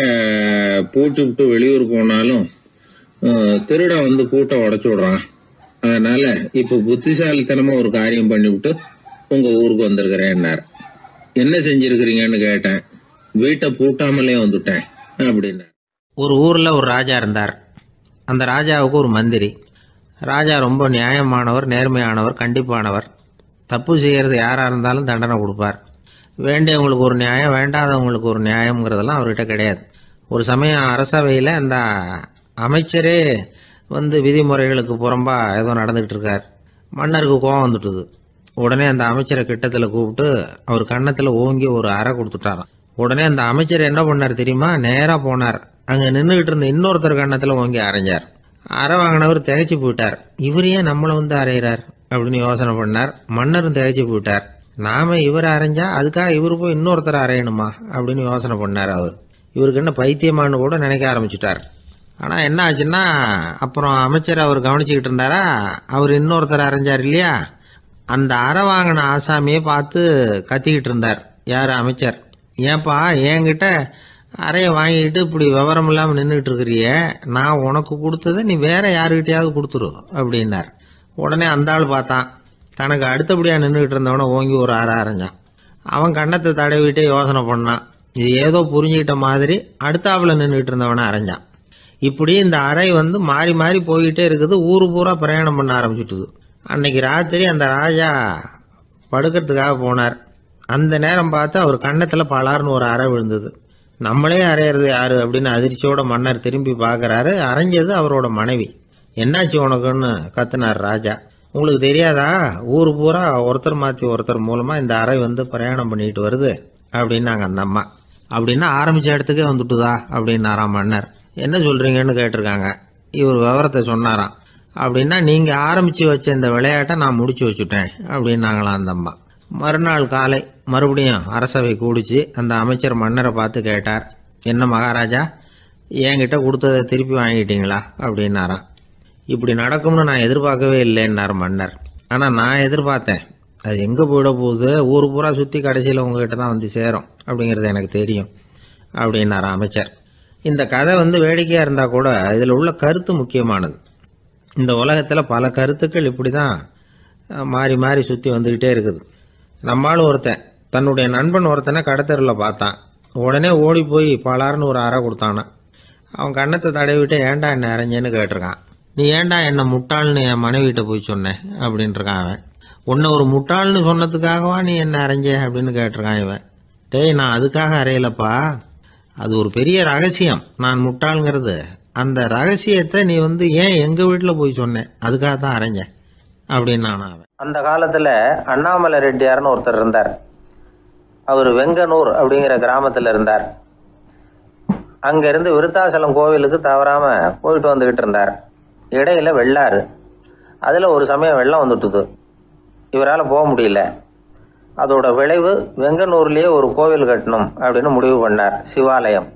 பூட்டி விட்டு வெளியூர் போனாலும் திருடன் பூட்டை உடைச்சு விடுறான். அதனால இப்ப புத்திசாலித்தனமா ஒரு காரியம் பண்ணிவிட்டு உங்க ஊருக்கு வந்திருக்கிறேன்னார். என்ன செஞ்சிருக்கிறீங்கன்னு கேட்டேன். வீட்டை பூட்டாமலே வந்துட்டேன் அப்படின்னார். ஒரு ஊரில் ஒரு ராஜா இருந்தார். அந்த ராஜாவுக்கு ஒரு மந்திரி. ராஜா ரொம்ப நியாயமானவர், நேர்மையானவர், கண்டிப்பானவர். தப்பு செய்கிறது யாராக இருந்தாலும் தண்டனை கொடுப்பார். வேண்டியவங்களுக்கு ஒரு நியாயம், வேண்டாதவங்களுக்கு ஒரு நியாயங்கிறதெல்லாம் அவர்கிட்ட கிடையாது. ஒரு சமயம் அரசவையில் அந்த அமைச்சரே விதிமுறைகளுக்கு புறம்பா ஏதோ நடந்துகிட்டு இருக்கார். மன்னருக்கு கோபம் வந்துட்டுது. உடனே அந்த அமைச்சரை கிட்டத்தில் கூப்பிட்டு அவர் கன்னத்தில் ஓங்கி ஒரு அறை கொடுத்துட்டாராம். உடனே அந்த அமைச்சர் என்ன பண்ணார் தெரியுமா? நேராக போனார். அங்கே நின்றுகிட்டு இருந்த இன்னொருத்தர் கன்னத்தில் ஓங்கி அரைஞ்சார். அரை வாங்கினவர் திகைச்சு போயிட்டார். இவர் ஏன் நம்மளை அரைகிறார் அப்படின்னு யோசனை பண்ணார். மன்னரும் திகைச்சு போயிட்டார். நாம இவர் அரைஞ்சா அதுக்காக இவர் போய் இன்னொருத்தர் அரையணுமா அப்படின்னு யோசனை பண்ணார். இவருக்கு என்ன பைத்தியமானு கூட நினைக்க ஆரம்பிச்சுட்டார். ஆனால் என்ன ஆச்சுன்னா, அப்புறம் அமைச்சர் அவர் கவனிச்சுக்கிட்டு இருந்தாரா, அவர் இன்னொருத்தர் அரைஞ்சார் இல்லையா, அந்த அரை வாங்கின ஆசாமியை பார்த்து கத்திக்கிட்டு இருந்தார். யார்? அமைச்சர். ஏன்பா என்கிட்ட அறையை வாங்கிக்கிட்டு இப்படி விவரம் இல்லாமல் நின்றுட்டு இருக்கிறிய, நான் உனக்கு கொடுத்ததை நீ வேற யாருக்கிட்டையாவது கொடுத்துரு அப்படின்னார். உடனே அந்த ஆள் பார்த்தான், தனக்கு அடுத்தபடியாக நின்றுக்கிட்டு இருந்தவனை ஓங்கி ஒரு அரை அரைஞ்சான். அவன் கண்ணத்தை தடவிட்டே யோசனை பண்ணான். இது ஏதோ புரிஞ்சுக்கிட்ட மாதிரி அடுத்தாப்புல நின்றுக்கிட்டு இருந்தவனை அரைஞ்சான். இப்படி இந்த அறை மாறி மாறி போய்கிட்டே இருக்குது. ஊரு பூரா பிரயாணம் பண்ண ஆரம்பிச்சுட்டுது. அன்னைக்கு ராத்திரி அந்த ராஜா படுக்கிறதுக்காக போனார். அந்த நேரம் பார்த்து அவர் கன்னத்தில் பலார்னு ஒரு அறை விழுந்தது. நம்மளே அரையிறது யாரு அப்படின்னு அதிர்ச்சியோட மன்னர் திரும்பி பார்க்குறாரு. அரைஞ்சது அவரோட மனைவி. என்னாச்சு உனக்குன்னு கத்துனார் ராஜா. உங்களுக்கு தெரியாதா, ஊர் பூரா ஒருத்தர் மாற்றி ஒருத்தர் மூலமாக இந்த அறை பிரயாணம் பண்ணிட்டு வருது அப்படின்னாங்க அந்த அம்மா. அப்படின்னா ஆரம்பித்த இடத்துக்கே வந்துட்டுதா அப்படின்னாராம் மன்னர். என்ன சொல்கிறீங்கன்னு கேட்டிருக்காங்க. இவர் விவரத்தை சொன்னாராம். அப்படின்னா நீங்கள் ஆரம்பித்து வச்ச இந்த விளையாட்டை நான் முடிச்சு வச்சுட்டேன் அப்படின்னாங்களாம் அந்த அம்மா. மறுநாள் காலை மறுபடியும் அரசவை கூடிச்சு. அந்த அமைச்சர் மன்னரை பார்த்து கேட்டார், என்ன மகாராஜா, என்கிட்ட கொடுத்ததை திருப்பி வாங்கிட்டீங்களா அப்படின்னாராம். இப்படி நடக்கும்னு நான் எதிர்பார்க்கவே இல்லைன்னார் மன்னர். ஆனால் நான் எதிர்பார்த்தேன். அது எங்கே போயிட போகுது, ஊர் பூரா சுற்றி கடைசியில் உங்ககிட்ட தான் சேரும் அப்படிங்கிறது எனக்கு தெரியும் அப்படின்னாராம் அமைச்சர். இந்த கதை வேடிக்கையாக இருந்தால் கூட இதில் உள்ள கருத்து முக்கியமானது. இந்த உலகத்தில் பல கருத்துக்கள் இப்படி தான் மாறி மாறி சுற்றி வந்துக்கிட்டே இருக்குது. நம்மளும் ஒருத்தன் தன்னுடைய நண்பன் ஒருத்தனை கடத்தரில் பார்த்தான். உடனே ஓடி போய் பலார்னு ஒரு அறை கொடுத்தானா. அவன் கண்ணத்தை தடவிட்டு ஏன்டா என்ன அரைஞ்சேன்னு கேட்டிருக்கான். நீ ஏன்டா என்ன முட்டாள்னு என் மனைவிட்ட போய் சொன்னேன் அப்படின்ட்டுருக்கான் அவன். உன்னை ஒரு முட்டாள்னு சொன்னதுக்காகவா நீ என்ன அரைஞ்ச அப்படின்னு கேட்டிருக்கான் இவன். டேய், நான் அதுக்காக அறையலப்பா, அது ஒரு பெரிய ரகசியம். நான் முட்டாளுங்கிறது அந்த ரகசியத்தை நீ ஏன் எங்கள் வீட்டில் போய் சொன்னேன், அதுக்காக தான் அரைஞ்சேன் அப்படின்னு நான் அவன். அந்த காலத்தில் அண்ணாமலை ரெட்டியார்னு ஒருத்தர் இருந்தார். அவர் வெங்கனூர் அப்படிங்கிற கிராமத்தில் இருந்தார். அங்கேருந்து விருத்தாசலம் கோவிலுக்கு தவறாமல் போயிட்டு வந்துக்கிட்டு இருந்தார். இடையில வெள்ளாறு, அதில் ஒரு சமயம் வெள்ளம் வந்துட்டுது. இவரால் போக முடியல. அதோட விளைவு வெங்கனூர்லேயே ஒரு கோவில் கட்டணும் அப்படின்னு முடிவு பண்ணார், சிவாலயம்.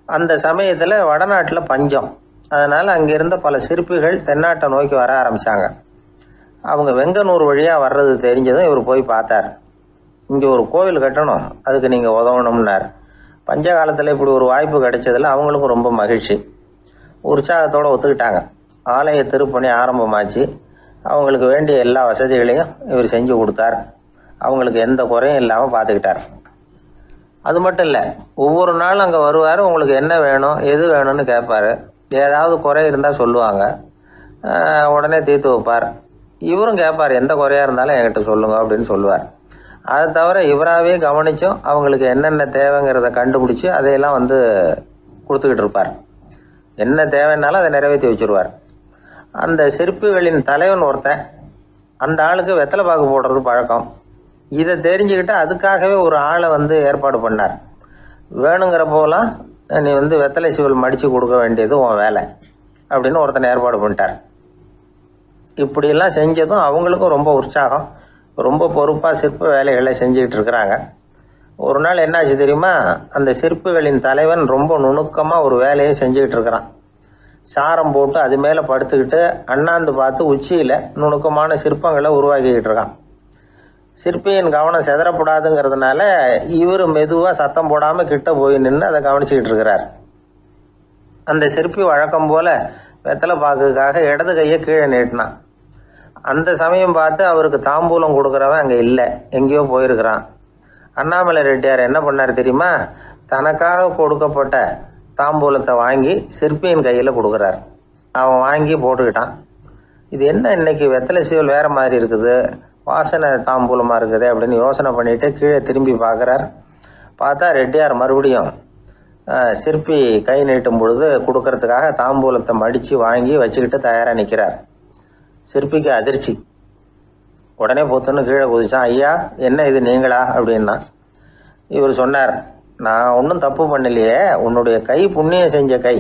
அந்த சமயத்தில் வடநாட்டில் பஞ்சம். அதனால் அங்கிருந்த பல சிற்பிகள் தென்னாட்டை நோக்கி வர ஆரம்பித்தாங்க. அவங்க வெங்கனூர் வழியாக வர்றது தெரிஞ்சதும் இவர் போய் பார்த்தார். இங்கே ஒரு கோவில் கட்டணும், அதுக்கு நீங்கள் உதவணும்னார். பஞ்ச காலத்தில் இப்படி ஒரு வாய்ப்பு கிடைச்சதில் அவங்களுக்கும் ரொம்ப மகிழ்ச்சி. உற்சாகத்தோடு ஒத்துக்கிட்டாங்க. ஆலய திருப்பணி ஆரம்பமாச்சு. அவங்களுக்கு வேண்டிய எல்லா வசதிகளையும் இவர் செஞ்சு கொடுத்தார். அவங்களுக்கு எந்த குறையும் இல்லாமல் பார்த்துக்கிட்டார். அது மட்டும் இல்லை, ஒவ்வொரு நாளும் அங்கே வருவார். உங்களுக்கு என்ன வேணும், எது வேணும்னு கேட்பார். ஏதாவது குறை இருந்தால் சொல்லுவாங்க, உடனே தீர்த்து வைப்பார். இவரும் கேட்பார், எந்த குறையாக இருந்தாலும் என்கிட்ட சொல்லுங்க அப்படின்னு சொல்லுவார். அதை தவிர இவராகவே கவனிச்சும் அவங்களுக்கு என்னென்ன தேவைங்கிறத கண்டுபிடிச்சி அதையெல்லாம் கொடுத்துக்கிட்டு இருப்பார். என்ன தேவைன்னாலும் அதை நிறைவேற்றி வச்சுருவார். அந்த சிற்பிகளின் தலைவன் ஒருத்தன், அந்த ஆளுக்கு வெத்தலை பாக்கு போடுறது பழக்கம். இதை தெரிஞ்சுக்கிட்டு அதுக்காகவே ஒரு ஆளை ஏற்பாடு பண்ணார். வேணுங்கிறப்போலாம் நீ வெத்தலை சிவல் மடித்து கொடுக்க வேண்டியது உன் வேலை அப்படின்னு ஒருத்தனை ஏற்பாடு பண்ணிட்டார். இப்படியெல்லாம் செஞ்சதும் அவங்களுக்கும் ரொம்ப உற்சாகம். ரொம்ப பொறுப்பாக சிற்ப வேலைகளை செஞ்சுக்கிட்டு இருக்கிறாங்க. ஒரு நாள் என்னாச்சு தெரியுமா, அந்த சிற்பிகளின் தலைவன் ரொம்ப நுணுக்கமாக ஒரு வேலையை செஞ்சுக்கிட்டு இருக்கிறான். சாரம் போட்டு அது மேலே படுத்துக்கிட்டு அண்ணாந்து பார்த்து உச்சியில் நுணுக்கமான சிற்பங்களை உருவாக்கிக்கிட்டு இருக்கான். சிற்பியின் கவனம் செதறப்படாதுங்கிறதுனால இவர் மெதுவாக சத்தம் போடாமல் கிட்ட போய் நின்று அதை கவனிச்சுக்கிட்டு இருக்கிறார். அந்த சிற்பி வழக்கம் போல் வெத்தலை பாக்குக்காக இடது கையை கீழே நீட்டினான். அந்த சமயம் பார்த்து அவருக்கு தாம்பூலம் கொடுக்குறவன் அங்கே இல்லை, எங்கேயோ போயிருக்கிறான். அண்ணாமலை ரெட்டியார் என்ன பண்ணார் தெரியுமா, தனக்காக கொடுக்கப்பட்ட தாம்பூலத்தை வாங்கி சிற்பியின் கையில் கொடுக்குறார். அவன் வாங்கி போட்டுக்கிட்டான். இது என்ன இன்னைக்கு வெத்தலை சீவல் வேறு மாதிரி இருக்குது, வாசனை தாம்பூலமாக இருக்குது அப்படின்னு யோசனை பண்ணிவிட்டு கீழே திரும்பி பார்க்குறார். பார்த்தா ரெட்டியார் மறுபடியும் சிற்பி கை நீட்டும் பொழுது கொடுக்கறதுக்காக தாம்பூலத்தை மடித்து வாங்கி வச்சுக்கிட்டு தயாராக நிற்கிறார். சிற்பிக்கு அதிர்ச்சி. உடனே பொத்துன்னு கீழே குதிச்சான். ஐயா, என்ன இது நீங்களா அப்படின்னா. இவர் சொன்னார், நான் ஒன்றும் தப்பு பண்ணலையே, உன்னுடைய கை புண்ணியம் செஞ்ச கை,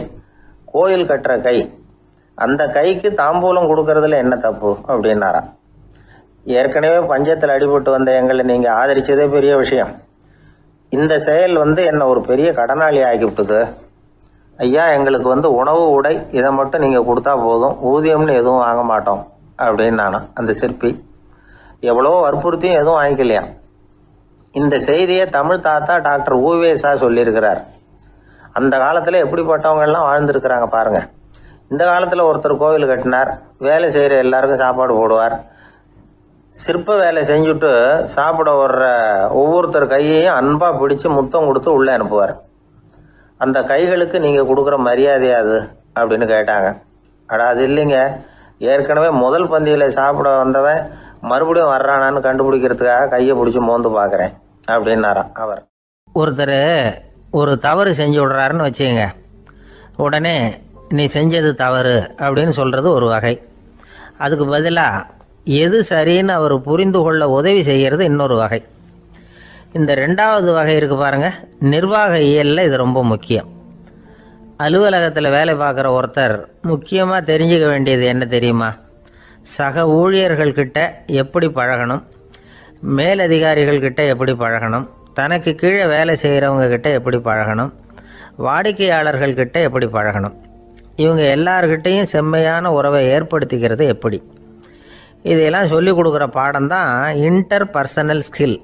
கோயில் கட்டுற கை, அந்த கைக்கு தாம்பூலம் கொடுக்கறதுல என்ன தப்பு அப்படின்னாராம். ஏற்கனவே பஞ்சத்தில் அடிபட்டு வந்த எங்களை நீங்கள் ஆதரிச்சதே பெரிய விஷயம். இந்த செயல் என்னை ஒரு பெரிய கடனாளி ஆகிவிட்டது. ஐயா, எங்களுக்கு உணவு உடை இதை மட்டும் நீங்கள் கொடுத்தா போதும், ஊதியம்னு எதுவும் வாங்க மாட்டோம் அப்படின்னு நானும். அந்த சிற்பி எவ்வளோ வற்புறுத்தியும் எதுவும் வாங்கிக்கலையா. இந்த செய்தியை தமிழ் தாத்தா டாக்டர் ஊவேசா சொல்லியிருக்கிறார். அந்த காலத்தில் எப்படிப்பட்டவங்கெல்லாம் வாழ்ந்துருக்கிறாங்க பாருங்கள். இந்த காலத்தில் ஒருத்தர் கோவில் கட்டினார், வேலை செய்கிற எல்லாருக்கும் சாப்பாடு போடுவார். சிற்ப வேலை செஞ்சுட்டு சாப்பிட வர்ற ஒவ்வொருத்தர் கையையும் அன்பாக பிடிச்சி முத்தம் கொடுத்து உள்ளே அனுப்புவார். அந்த கைகளுக்கு நீங்கள் கொடுக்குற மரியாதையா அது அப்படின்னு கேட்டாங்க. அது இல்லைங்க, ஏற்கனவே முதல் பந்தியில் சாப்பிட வந்தவன் மறுபடியும் வர்றானான்னு கண்டுபிடிக்கிறதுக்காக கையை பிடிச்சி மோந்து பார்க்குறேன் அப்படின்னாராம் அவர். ஒருத்தர் ஒரு தவறு செஞ்சு விடுறாருன்னு வச்சுக்கங்க, உடனே நீ செஞ்சது தவறு அப்படின்னு சொல்கிறது ஒரு வகை. அதுக்கு பதிலாக எது சரின்னு அவர் புரிந்து கொள்ள உதவி செய்கிறது இன்னொரு வகை. இந்த ரெண்டாவது வகை இருக்குது பாருங்கள், நிர்வாக இயலில் இது ரொம்ப முக்கியம். அலுவலகத்தில் வேலை பார்க்குற ஒருத்தர் முக்கியமாக தெரிஞ்சுக்க வேண்டியது என்ன தெரியுமா? சக ஊழியர்கள்கிட்ட எப்படி பழகணும், மேலதிகாரிகள்கிட்ட எப்படி பழகணும், தனக்கு கீழே வேலை செய்கிறவங்கக்கிட்ட எப்படி பழகணும், வாடிக்கையாளர்கள்கிட்ட எப்படி பழகணும், இவங்க எல்லார்கிட்டையும் செம்மையான உறவை ஏற்படுத்திக்கிறது எப்படி. இதையெல்லாம் சொல்லிக் கொடுக்குற பாடம் தான் இன்டர் பர்சனல் ஸ்கில்,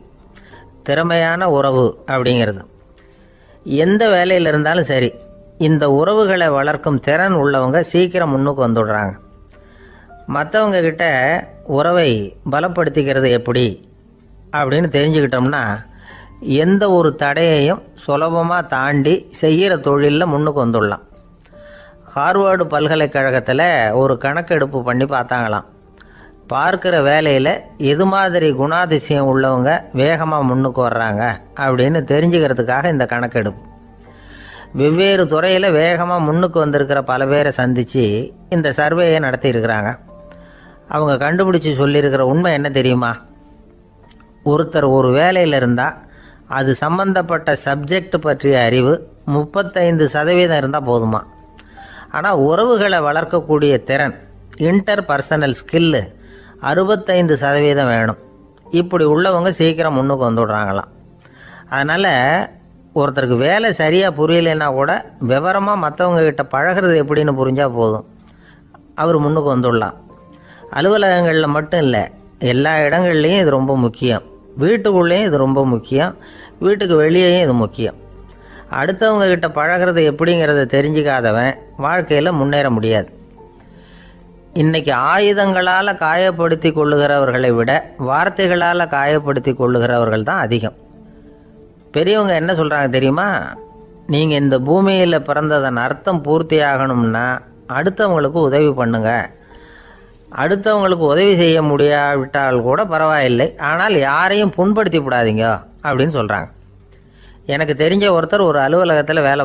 திறமையான உறவு அப்படிங்கிறது. எந்த வேலையில் இருந்தாலும் சரி, இந்த உறவுகளை வளர்க்கும் திறன் உள்ளவங்க சீக்கிரம் முன்னுக்கு வந்துடுறாங்க. மற்றவங்க கிட்ட உறவை பலப்படுத்திக்கிறது எப்படி அப்படின்னு தெரிஞ்சுக்கிட்டோம்னா எந்த ஒரு தடையையும் சுலபமாக தாண்டி செய்கிற தொழிலில் முன்னுக்கு வந்துடலாம். ஹார்வர்டு பல்கலைக்கழகத்தில் ஒரு கணக்கெடுப்பு பண்ணி பார்த்தாங்களாம். பார்க்குற வேலையில் எது மாதிரி குணாதிசயம் உள்ளவங்க வேகமாக முன்னுக்கு வர்றாங்க அப்படின்னு தெரிஞ்சுக்கிறதுக்காக இந்த கணக்கெடுப்பு. வெவ்வேறு துறையில் வேகமாக முன்னுக்கு வந்திருக்கிற பல பேரை சந்தித்து இந்த சர்வேயை நடத்தியிருக்கிறாங்க. அவங்க கண்டுபிடிச்சி சொல்லியிருக்கிற உண்மை என்ன தெரியுமா? ஒருத்தர் ஒரு வேலையில் இருந்தால் அது சம்பந்தப்பட்ட சப்ஜெக்ட் பற்றிய அறிவு 35% இருந்தால் போதுமா. ஆனால் உறவுகளை வளர்க்கக்கூடிய திறன், இன்டர் பர்சனல் ஸ்கில்லு 65% வேணும். இப்படி உள்ளவங்க சீக்கிரம் முன்னுக்கு வந்துடுறாங்களாம். அதனால் ஒருத்தருக்கு வேலை சரியாக புரியலைன்னா கூட விவரமாக மற்றவங்கக்கிட்ட பழகிறது எப்படின்னு புரிஞ்சால் போதும், அவர் முன்னுக்கு வந்துடலாம். அலுவலகங்களில் மட்டும் இல்லை, எல்லா இடங்கள்லையும் இது ரொம்ப முக்கியம். வீட்டுக்குள்ளேயும் இது ரொம்ப முக்கியம், வீட்டுக்கு வெளியேயும் இது முக்கியம். அடுத்தவங்க கிட்ட பழகிறது எப்படிங்கிறத தெரிஞ்சிக்காதவன் வாழ்க்கையில் முன்னேற முடியாது. இன்றைக்கி ஆயுதங்களால் காயப்படுத்தி கொள்ளுகிறவர்களை விட வார்த்தைகளால் காயப்படுத்தி கொள்ளுகிறவர்கள் தான் அதிகம். பெரியவங்க என்ன சொல்கிறாங்க தெரியுமா? நீங்கள் இந்த பூமியில் பிறந்ததன் அர்த்தம் பூர்த்தி ஆகணும்னா அடுத்தவங்களுக்கு உதவி பண்ணுங்க. அடுத்தவங்களுக்கு உதவி செய்ய முடியாவிட்டால் கூட பரவாயில்லை, ஆனால் யாரையும் புண்படுத்தி விடாதீங்க அப்படின்னு சொல்கிறாங்க. எனக்கு தெரிஞ்ச ஒருத்தர் ஒரு அலுவலகத்தில் வேலை